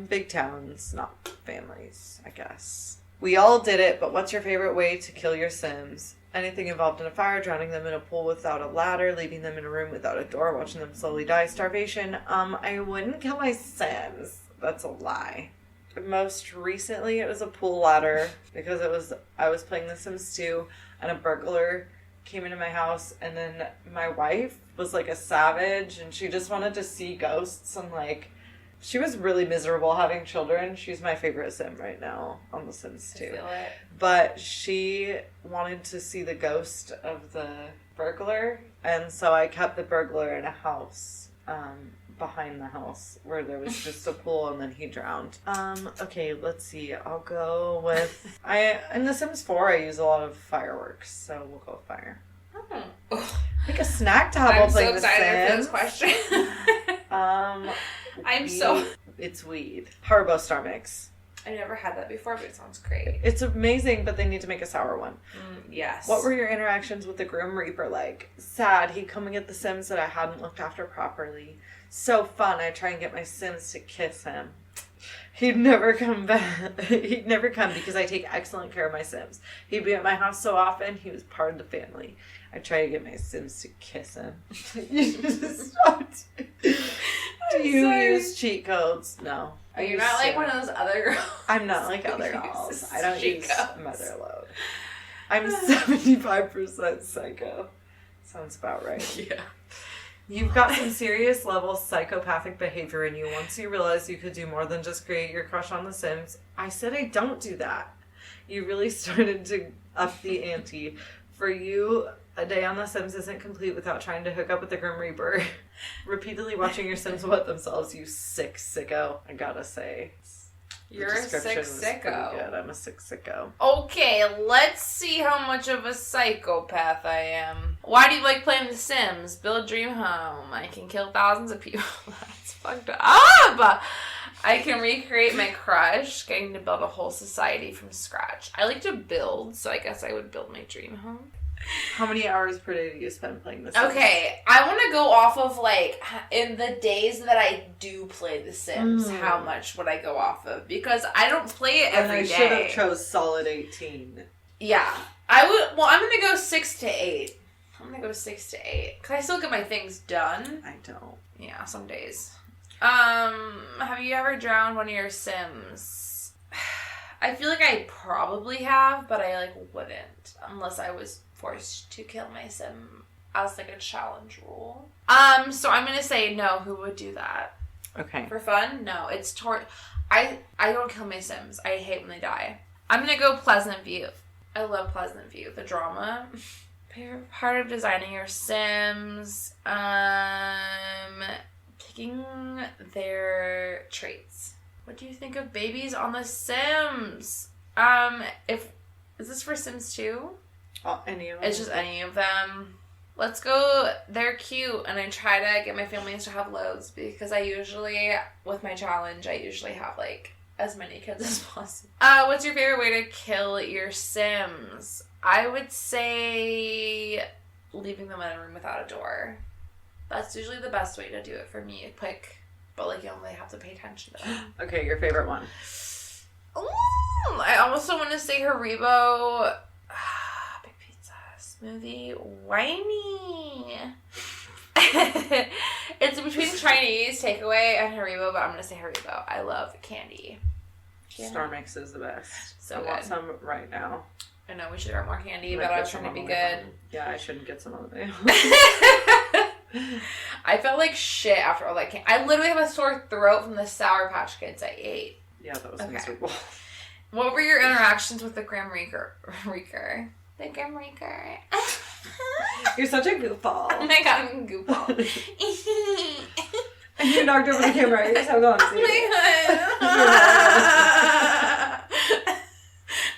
Big towns, not families, I guess. We all did it, but what's your favorite way to kill your Sims? Anything involved in a fire, drowning them in a pool without a ladder, leaving them in a room without a door, watching them slowly die, starvation. I wouldn't kill my Sims. That's a lie. Most recently, it was a pool ladder because I was playing The Sims 2 and a burglar came into my house, and then my wife was like a savage and she just wanted to see ghosts and like she was really miserable having children. She's my favorite Sim right now on The Sims 2. I feel it. But she wanted to see the ghost of the burglar, and so I kept the burglar in a house. behind the house where there was just a pool and then he drowned. Okay, let's see. I'll go with... in The Sims 4, I use a lot of fireworks, so we'll go with fire. Oh. Like a snack table playing The Sims. I'm so excited for this question. It's weed. Haribo Star Mix. I never had that before, but it sounds great. It's amazing, but they need to make a sour one. Yes. What were your interactions with the Grim Reaper like? Sad. He'd come and get the Sims that I hadn't looked after properly. So fun. I'd try and get my Sims to kiss him. He'd never come back. He'd never come because I take excellent care of my Sims. He'd be at my house so often, he was part of the family. I try to get my Sims to kiss him. Do you use cheat codes? No. You're not like one of those other girls. I'm not like other girls. I don't use Motherload. I'm 75% psycho. Sounds about right. Yeah. You've got some serious level psychopathic behavior in you once you realize you could do more than just create your crush on The Sims. I said I don't do that. You really started to up the ante. For you, a day on The Sims isn't complete without trying to hook up with the Grim Reaper. Repeatedly watching your Sims wet themselves, you sick sicko. I gotta say. You're a sick sicko. Good. I'm a sick sicko. Okay, let's see how much of a psychopath I am. Why do you like playing The Sims? Build a dream home. I can kill thousands of people. That's fucked up. I can recreate my crush, getting to build a whole society from scratch. I like to build, so I guess I would build my dream home. How many hours per day do you spend playing The Sims? Okay, I want to go off of, like, in the days that I do play The Sims, how much would I go off of? Because I don't play it every day. I should have chose solid 18. Yeah. I'm going to go 6 to 8. I'm going to go 6 to 8. Because I still get my things done. I don't. Yeah, some days. Have you ever drowned one of your Sims? I feel like I probably have, but I, wouldn't. Unless I was forced to kill my Sim as, a challenge rule. So I'm going to say no. Who would do that? Okay. For fun? No. It's I don't kill my Sims. I hate when they die. I'm going to go Pleasant View. I love Pleasant View. The drama. Part of designing your Sims. Picking their traits. What do you think of babies on The Sims? Is this for Sims 2? Any of them. It's just any of them. Let's go, they're cute, and I try to get my families to have loads, because I usually, with my challenge, I usually have, as many kids as possible. What's your favorite way to kill your Sims? I would say leaving them in a room without a door. That's usually the best way to do it for me. Quick, but you only have to pay attention to it. Okay, your favorite one. Ooh, I also want to say Haribo. Big pizza, smoothie, whiny. It's between Chinese takeaway and Haribo, but I'm gonna say Haribo. I love candy. Star Mix is the best. So I good. want some right now. I know we should have more candy, but I was trying to be good. Yeah, I shouldn't get some of it. I felt like shit after all that candy. I literally have a sore throat from the Sour Patch Kids I ate. Yeah, that was miserable. What were your interactions with the Grim Reaper? The Grim Reaper. You're such a goofball. Oh my god, I'm a goofball. And you knocked over the camera. You're so going to see it.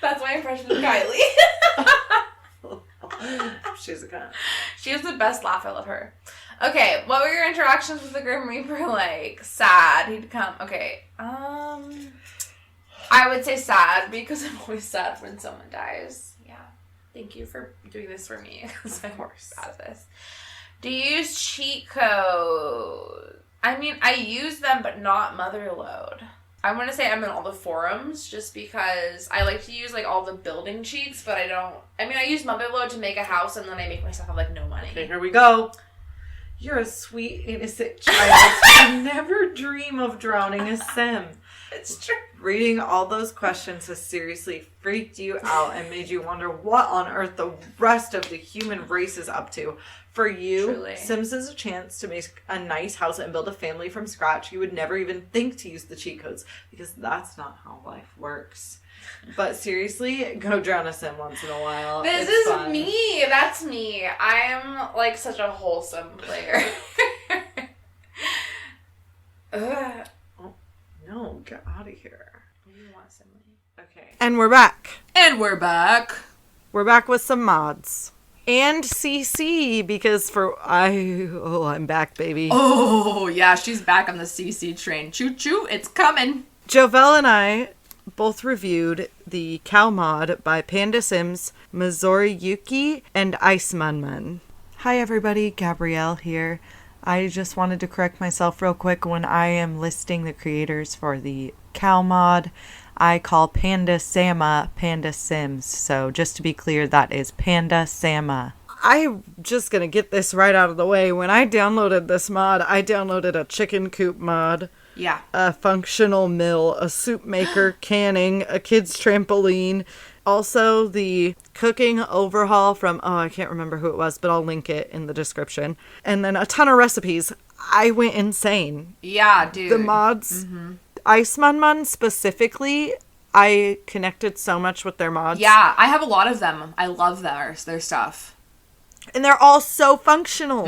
That's my impression of Kylie. She's a cunt. She has the best laugh. I love her. Okay, what were your interactions with the Grim Reaper like? Sad. He'd come. Okay. I would say sad because I'm always sad when someone dies. Yeah. Thank you for doing this for me because I'm bad at this. Do you use cheat codes? I mean, I use them, but not Motherload. I want to say I'm in all the forums just because I like to use all the building cheats, but I don't. I mean, I use Motherload to make a house and then I make myself have no money. Okay, here we go. You're a sweet, innocent child. I never dream of drowning a Sim. It's true. Reading all those questions has seriously freaked you out and made you wonder what on earth the rest of the human race is up to. For you, Truly. Sims is a chance to make a nice house and build a family from scratch. You would never even think to use the cheat codes because that's not how life works. But seriously, go drown a Sim once in a while. This is fun. Me. That's me. I am such a wholesome player. Oh, no, get out of here. What do you want, Simile? Okay. And we're back. And we're back. We're back with some mods. And CC, because I'm back, baby. Oh, yeah, she's back on the CC train. Choo-choo, it's coming. Jovelle and I both reviewed the cow mod by Panda Sims, Missouri Yuki, and Ice Man. Hi everybody, Gabrielle here. I just wanted to correct myself real quick. When I am listing the creators for the cow mod, I call Panda Sama Panda Sims. So just to be clear, that is Panda Sama. I'm just going to get this right out of the way. When I downloaded this mod, I downloaded a chicken coop mod. Yeah. A functional mill, a soup maker, canning, a kid's trampoline. Also, the cooking overhaul from, I can't remember who it was, but I'll link it in the description. And then a ton of recipes. I went insane. Yeah, dude. The mods, Ice Man specifically, I connected so much with their mods. Yeah, I have a lot of them. I love their stuff. And they're all so functional.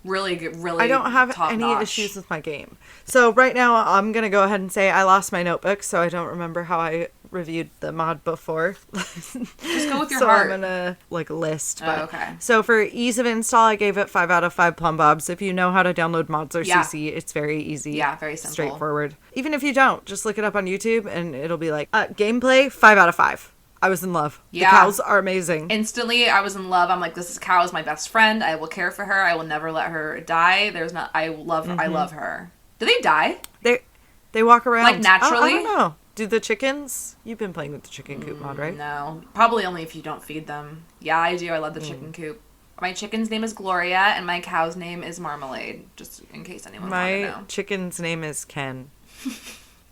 Really good, really I don't have any issues with my game. So right now, I'm going to go ahead and say I lost my notebook, so I don't remember how I reviewed the mod before. Just go with your so heart. I'm going to, list. But, okay. So for ease of install, I gave it 5 out of 5 plum bobs. If you know how to download mods or CC, it's very easy. Yeah, very simple. Straightforward. Even if you don't, just look it up on YouTube, and it'll be like, gameplay, 5 out of 5. I was in love. Yeah. The cows are amazing. Instantly, I was in love. I'm like, this cow is my best friend. I will care for her. I will never let her die. I love her. I love her. Do they die? They walk around. Like, naturally? I don't know. Do the chickens? You've been playing with the chicken coop mod, right? No. Probably only if you don't feed them. Yeah, I do. I love the chicken coop. My chicken's name is Gloria, and my cow's name is Marmalade, just in case anyone wanted to know. My chicken's name is Ken.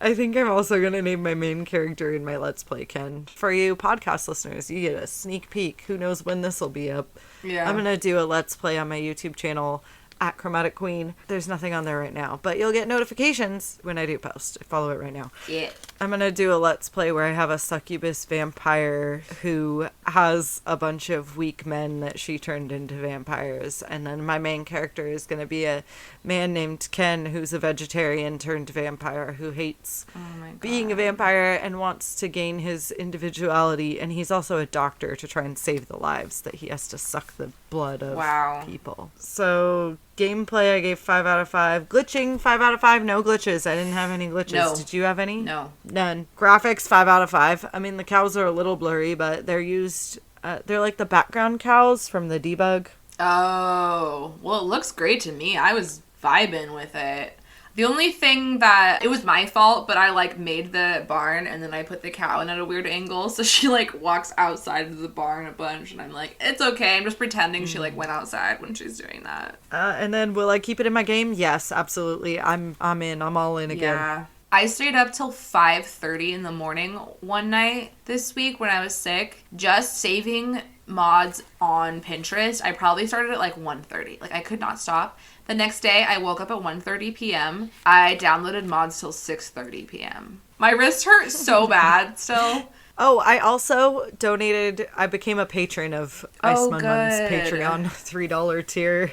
I think I'm also going to name my main character in my Let's Play Ken. For you podcast listeners, you get a sneak peek. Who knows when this will be up. Yeah. I'm going to do a Let's Play on my YouTube channel at ChromaticQueen. There's nothing on there right now, but you'll get notifications when I do post. Follow it right now. Yeah. I'm going to do a Let's Play where I have a succubus vampire who has a bunch of weak men that she turned into vampires. And then my main character is going to be a man named Ken who's a vegetarian turned vampire who hates being a vampire and wants to gain his individuality. And he's also a doctor to try and save the lives that he has to suck the blood of people. So gameplay, I gave 5 out of 5. Glitching, 5 out of 5. No glitches. I didn't have any glitches. No. Did you have any? No. None. Graphics, 5 out of 5. I mean, the cows are a little blurry, but they're used... they're like the background cows from the debug. Oh. Well, it looks great to me. I was vibing with it. The only thing that... It was my fault, but I, made the barn, and then I put the cow in at a weird angle, so she, walks outside of the barn a bunch, and I'm like, it's okay. I'm just pretending she, went outside when she's doing that. And then, will I keep it in my game? Yes, absolutely. I'm in. I'm all in again. Yeah. I stayed up till 5:30 in the morning one night this week when I was sick, just saving mods on Pinterest. I probably started at 1:30. I could not stop. The next day, I woke up at 1:30 p.m. I downloaded mods till 6:30 p.m. My wrist hurt so bad still. Oh, I also donated. I became a patron of Ice Man's Patreon $3 tier.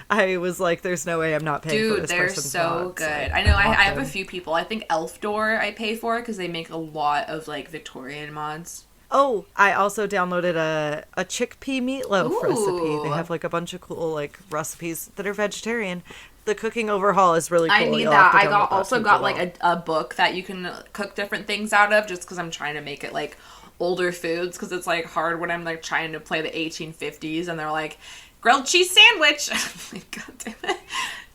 I was like, there's no way I'm not paying for this person's they're so mods. good. I know I have a few people. I think Elf Door I pay for because they make a lot of Victorian mods. Oh, I also downloaded a chickpea meatloaf recipe. They have a bunch of cool recipes that are vegetarian. The cooking overhaul is really cool. I need that. I also got a book that you can cook different things out of just because I'm trying to make it older foods because it's hard when I'm trying to play the 1850s and they're grilled cheese sandwich. God damn it.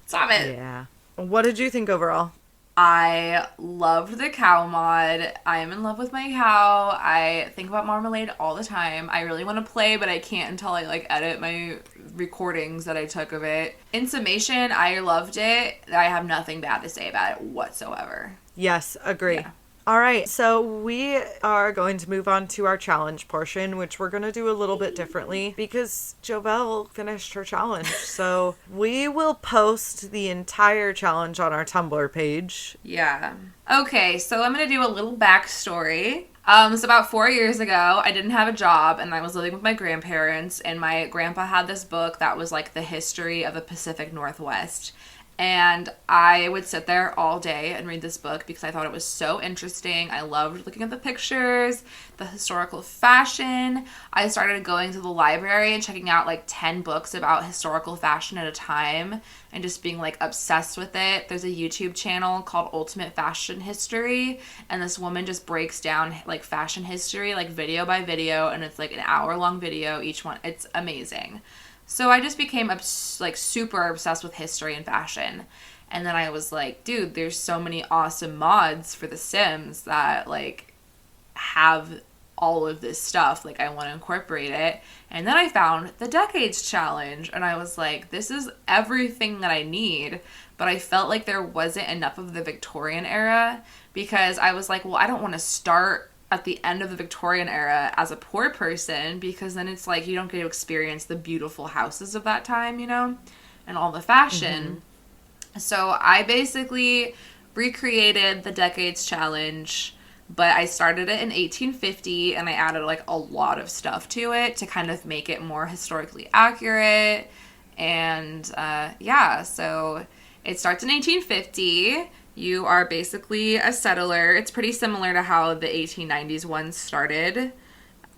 Stop it. Yeah. What did you think overall? I loved the cow mod. I am in love with my cow. I think about Marmalade all the time. I really want to play, but I can't until I edit my recordings that I took of it. In summation, I loved it. I have nothing bad to say about it whatsoever. Yes, agree. Yeah. All right, so we are going to move on to our challenge portion, which we're going to do a little bit differently because Jovelle finished her challenge. So we will post the entire challenge on our Tumblr page. Yeah. Okay, so I'm going to do a little backstory. So about 4 years ago, I didn't have a job and I was living with my grandparents, and my grandpa had this book that was the history of the Pacific Northwest. And I would sit there all day and read this book because I thought it was so interesting. I loved looking at the pictures, the historical fashion. I started going to the library and checking out like 10 books about historical fashion at a time and just being like obsessed with it. There's a YouTube channel called Ultimate Fashion History, and this woman just breaks down like fashion history like video by video, and it's like an hour-long video each one. It's amazing. So I just became like super obsessed with history and fashion. And then I was like, dude, there's so many awesome mods for The Sims that like have all of this stuff. Like I want to incorporate it. And then I found the Decades Challenge, and I was like, this is everything that I need. But I felt like there wasn't enough of the Victorian era, because I was like, well, I don't want to start at the end of the Victorian era as a poor person, because then it's like you don't get to experience the beautiful houses of that time, you know, and all the fashion. So I basically recreated the Decades Challenge, but I started it in 1850, and I added like a lot of stuff to it to kind of make it more historically accurate. And so it starts in 1850. You are basically a settler. It's pretty similar to how the 1890s one started.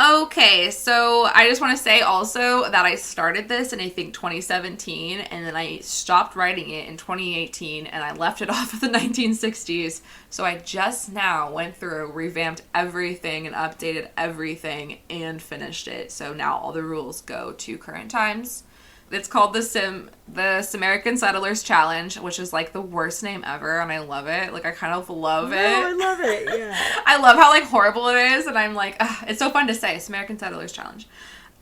Okay, so I just want to say also that I started this in, I think, 2017, and then I stopped writing it in 2018, and I left it off of the 1960s. So I just now went through, revamped everything, and updated everything, and finished it. So now all the rules go to current times. It's called the Simerican Settlers Challenge, which is like the worst name ever, and I love it. Like I kind of love it. I love it. Yeah. I love how like horrible it is, and I'm like, it's so fun to say, Simerican Settlers Challenge.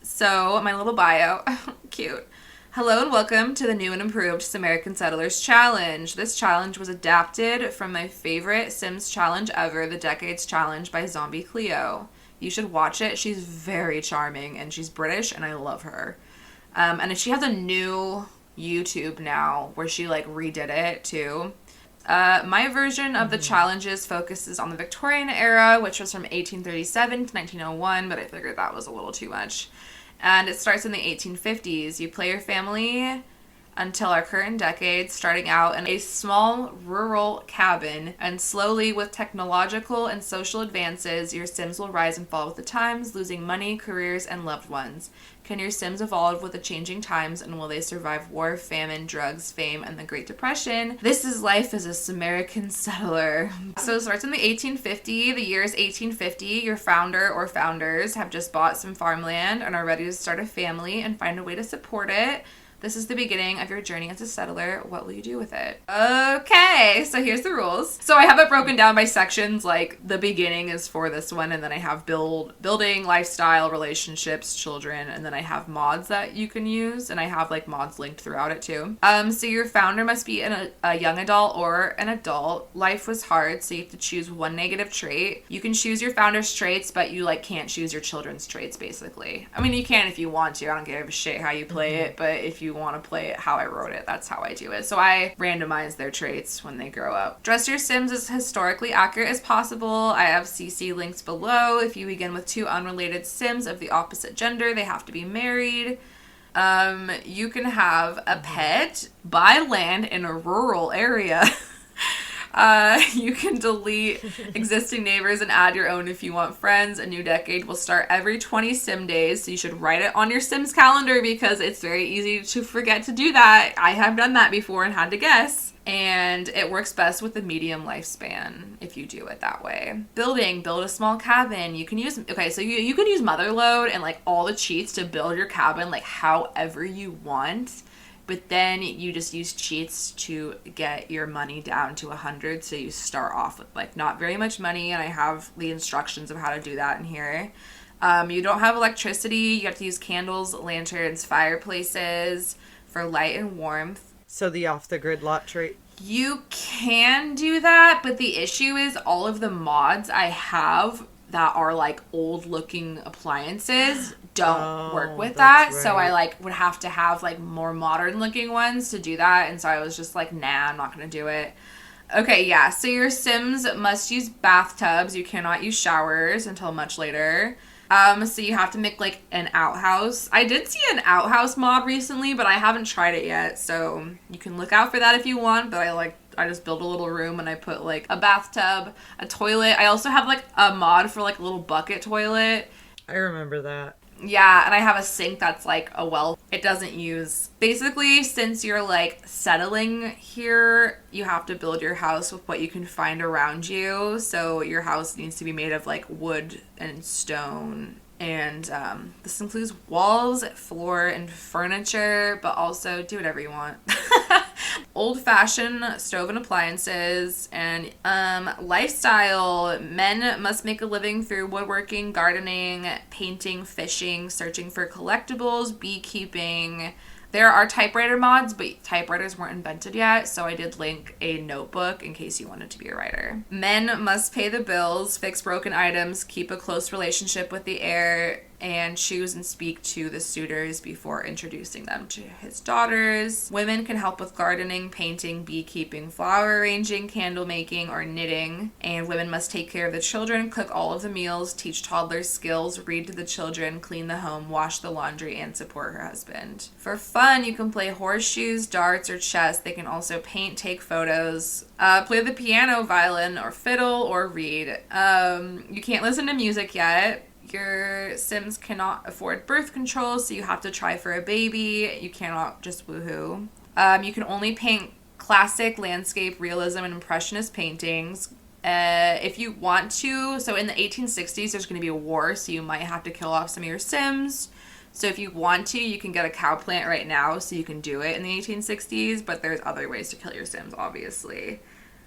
So my little bio, cute. Hello and welcome to the new and improved Simerican Settlers Challenge. This challenge was adapted from my favorite Sims challenge ever, the Decades Challenge by Zombie Cleo. You should watch it. She's very charming, and she's British, and I love her. And she has a new YouTube now where she like redid it too. My version of the challenges focuses on the Victorian era, which was from 1837 to 1901, but I figured that was a little too much. And it starts in the 1850s. You play your family until our current decade, starting out in a small rural cabin, and slowly with technological and social advances, your Sims will rise and fall with the times, losing money, careers, and loved ones. Can your Sims evolve with the changing times, and will they survive war, famine, drugs, fame, and the Great Depression? This is life as a Simerican settler. So it starts in the 1850. The year is 1850. Your founder or founders have just bought some farmland and are ready to start a family and find a way to support it. This is the beginning of your journey as a settler. What will you do with it? Okay, so here's the rules. So I have it broken down by sections, like the beginning is for this one, and then I have building, lifestyle, relationships, children, and then I have mods that you can use, and I have like mods linked throughout it too. So your founder must be a young adult or an adult. Life was hard, so you have to choose one negative trait. You can choose your founder's traits, but you like can't choose your children's traits, basically. I mean, you can if you want to. I don't give a shit how you play it, but if you want to play it how I wrote it, that's how I do it. So I randomize their traits when they grow up. Dress your Sims as historically accurate as possible. I have CC links below. If you begin with two unrelated Sims of the opposite gender, they have to be married. You can have a pet, buy land in a rural area. You can delete existing neighbors and add your own if you want friends. A new decade will start every 20 sim days, so you should write it on your Sims calendar because it's very easy to forget to do that. I have done that before and had to guess. And it works best with a medium lifespan if you do it that way. Build a small cabin. You can use, so you can use Motherload and like all the cheats to build your cabin like however you want. But then you just use cheats to get your money down to 100. So you start off with like not very much money. And I have the instructions of how to do that in here. You don't have electricity. You have to use candles, lanterns, fireplaces for light and warmth. So the off-the-grid lot trait. You can do that. But the issue is all of the mods I have that are like old looking appliances don't work with that. Right. So I like would have to have like more modern looking ones to do that. And so I was just like, nah, I'm not going to do it. Okay, yeah. So your Sims must use bathtubs. You cannot use showers until much later. So you have to make, like, an outhouse. I did see an outhouse mod recently, but I haven't tried it yet, so you can look out for that if you want, but I just built a little room and I put, like, a bathtub, a toilet. I also have, like, a mod for, like, a little bucket toilet. I remember that. Yeah, and I have a sink that's, like, a well. It doesn't use... Basically, since you're, like, settling here, you have to build your house with what you can find around you. So your house needs to be made of, like, wood and stone. And this includes walls, floor, and furniture, but also do whatever you want. Old-fashioned stove and appliances, and lifestyle. Men must make a living through woodworking, gardening, painting, fishing, searching for collectibles, beekeeping. There are typewriter mods, but typewriters weren't invented yet, so I did link a notebook in case you wanted to be a writer. Men must pay the bills, fix broken items, keep a close relationship with the heir, and choose and speak to the suitors before introducing them to his daughters. Women can help with gardening, painting, beekeeping, flower arranging, candle making, or knitting. And women must take care of the children, cook all of the meals, teach toddlers skills, read to the children, clean the home, wash the laundry, and support her husband. For fun, you can play horseshoes, darts, or chess. They can also paint, take photos, play the piano, violin, or fiddle, or read. You can't listen to music yet. Your Sims cannot afford birth control, so you have to try for a baby. You cannot just woohoo. You can only paint classic landscape, realism, and impressionist paintings. If you want to, so in the 1860s, there's going to be a war, so you might have to kill off some of your Sims. So if you want to, you can get a cow plant right now, so you can do it in the 1860s, but there's other ways to kill your Sims, obviously.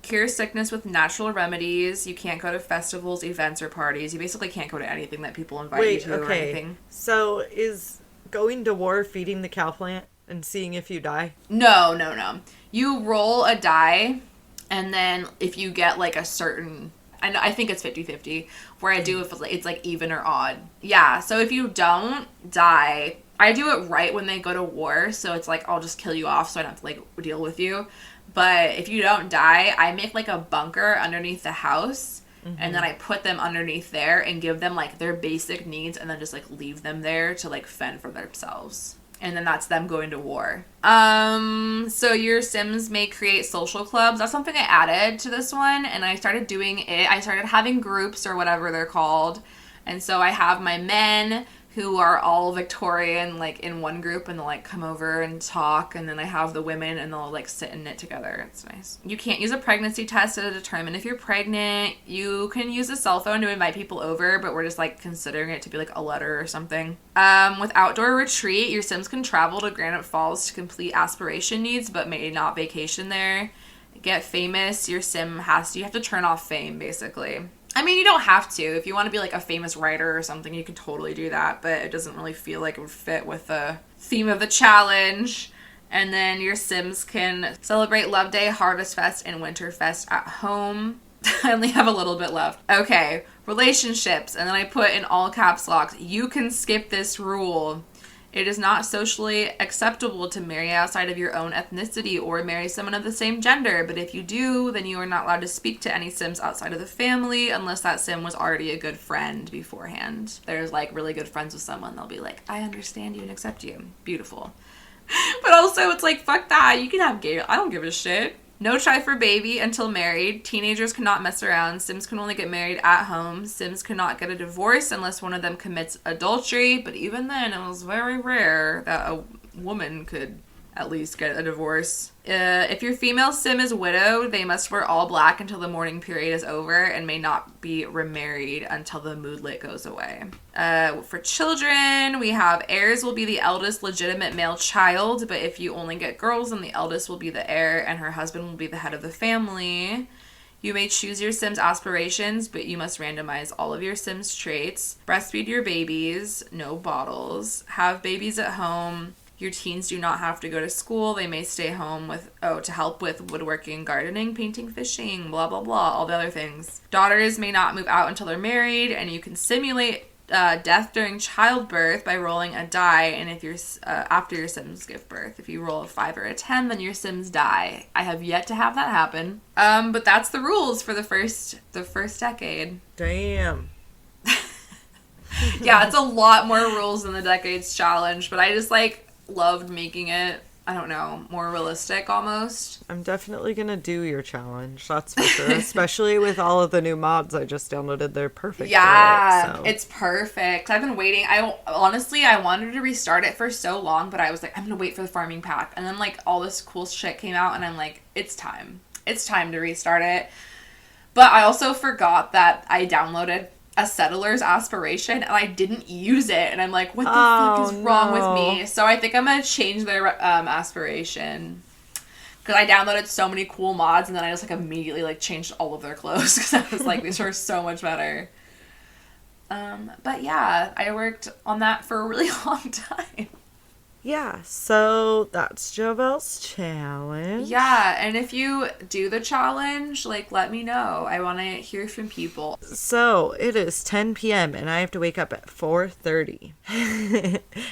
Cure sickness with natural remedies. You can't go to festivals, events, or parties. You basically can't go to anything that people invite you to or anything. So is going to war feeding the cow plant and seeing if you die? No. You roll a die, and then if you get, like, a certain... I think it's 50-50, where I do if it's, like, even or odd. Yeah, so if you don't die... I do it right when they go to war, so it's like, I'll just kill you off so I don't have to, like, deal with you. But if you don't die, I make, like, a bunker underneath the house, and then I put them underneath there and give them, like, their basic needs, and then just, like, leave them there to, like, fend for themselves. And then that's them going to war. So your Sims may create social clubs. That's something I added to this one, and I started doing it. I started having groups or whatever they're called. And so I have my men who are all Victorian, like, in one group, and they'll, like, come over and talk, and then I have the women, and they'll, like, sit and knit together. It's nice. You can't use a pregnancy test to determine if you're pregnant. You can use a cell phone to invite people over, but we're just, like, considering it to be, like, a letter or something. With outdoor retreat, your Sims can travel to Granite Falls to complete aspiration needs, but may not vacation there. Get famous, your Sim you have to turn off fame, basically. I mean, you don't have to. If you want to be, like, a famous writer or something, you can totally do that, but it doesn't really feel like it would fit with the theme of the challenge. And then your Sims can celebrate Love Day, Harvest Fest, and Winter Fest at home. I only have a little bit left. Okay, relationships. And then I put in all caps locks, you can skip this rule. It is not socially acceptable to marry outside of your own ethnicity or marry someone of the same gender, but if you do, then you are not allowed to speak to any Sims outside of the family unless that Sim was already a good friend beforehand. There's, like, really good friends with someone, they'll be like, I understand you and accept you. Beautiful. But also, it's like, fuck that, you can have gay, I don't give a shit. No try for baby until married. Teenagers cannot mess around. Sims can only get married at home. Sims cannot get a divorce unless one of them commits adultery. But even then, it was very rare that a woman could at least get a divorce. If your female Sim is widowed, they must wear all black until the mourning period is over and may not be remarried until the moodlet goes away. For children, we have heirs will be the eldest legitimate male child, but if you only get girls, then the eldest will be the heir and her husband will be the head of the family. You may choose your Sim's aspirations, but you must randomize all of your Sim's traits. Breastfeed your babies, no bottles. Have babies at home. Your teens do not have to go to school. They may stay home to help with woodworking, gardening, painting, fishing, blah, blah, blah, all the other things. Daughters may not move out until they're married, and you can simulate death during childbirth by rolling a die, and if you're after your Sims give birth. If you roll a 5 or a 10, then your Sims die. I have yet to have that happen. But that's the rules for the first decade. Damn. Yeah, it's a lot more rules than the Decades Challenge, but I just, like, loved making it, I don't know, more realistic almost. I'm definitely going to do your challenge, that's for sure. Especially with all of the new mods I just downloaded. They're perfect Yeah, for it, so. it's perfect. I've been waiting. Honestly, I wanted to restart it for so long, but I was like, I'm going to wait for the farming pack. And then, like, all this cool shit came out, and I'm like, it's time. It's time to restart it. But I also forgot that I downloaded a settler's aspiration, and I didn't use it. And I'm like, what the fuck is wrong with me? So I think I'm going to change their aspiration. Because I downloaded so many cool mods, and then I just, like, immediately, like, changed all of their clothes. Because I was like, these are so much better. But yeah, I worked on that for a really long time. Yeah, so that's Jovelle's challenge. Yeah, and if you do the challenge, like, let me know. I want to hear from people. So, it is 10 p.m. and I have to wake up at 4:30.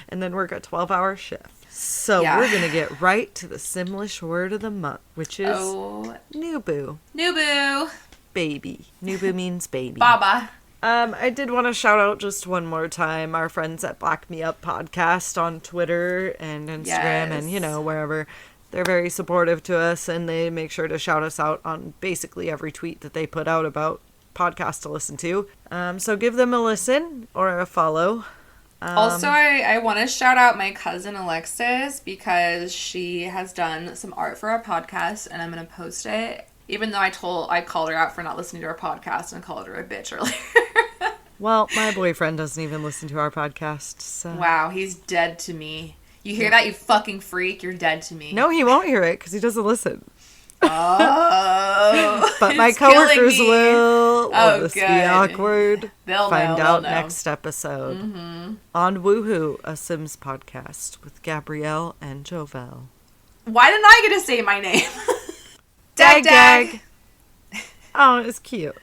And then work a 12-hour shift. So, we're going to get right to the Simlish word of the month, which is Nubu. Nubu. Baby. Nubu means baby. Baba. I did want to shout out just one more time our friends at Black Me Up Podcast on Twitter and Instagram and, you know, wherever. They're very supportive to us, and they make sure to shout us out on basically every tweet that they put out about podcasts to listen to. So give them a listen or a follow. Also, I want to shout out my cousin Alexis because she has done some art for our podcast, and I'm going to post it. Even though I called her out for not listening to our podcast and called her a bitch earlier. Well, my boyfriend doesn't even listen to our podcast, so. Wow, he's dead to me. You hear that, you fucking freak? You're dead to me. No, he won't hear it because he doesn't listen. Oh. But my coworkers will. Oh, this good. be awkward? They'll find know, out they'll know. next episode. On Woohoo, a Sims podcast with Gabrielle and Jovelle. Why didn't I get to say my name? Dag. Oh, it's cute.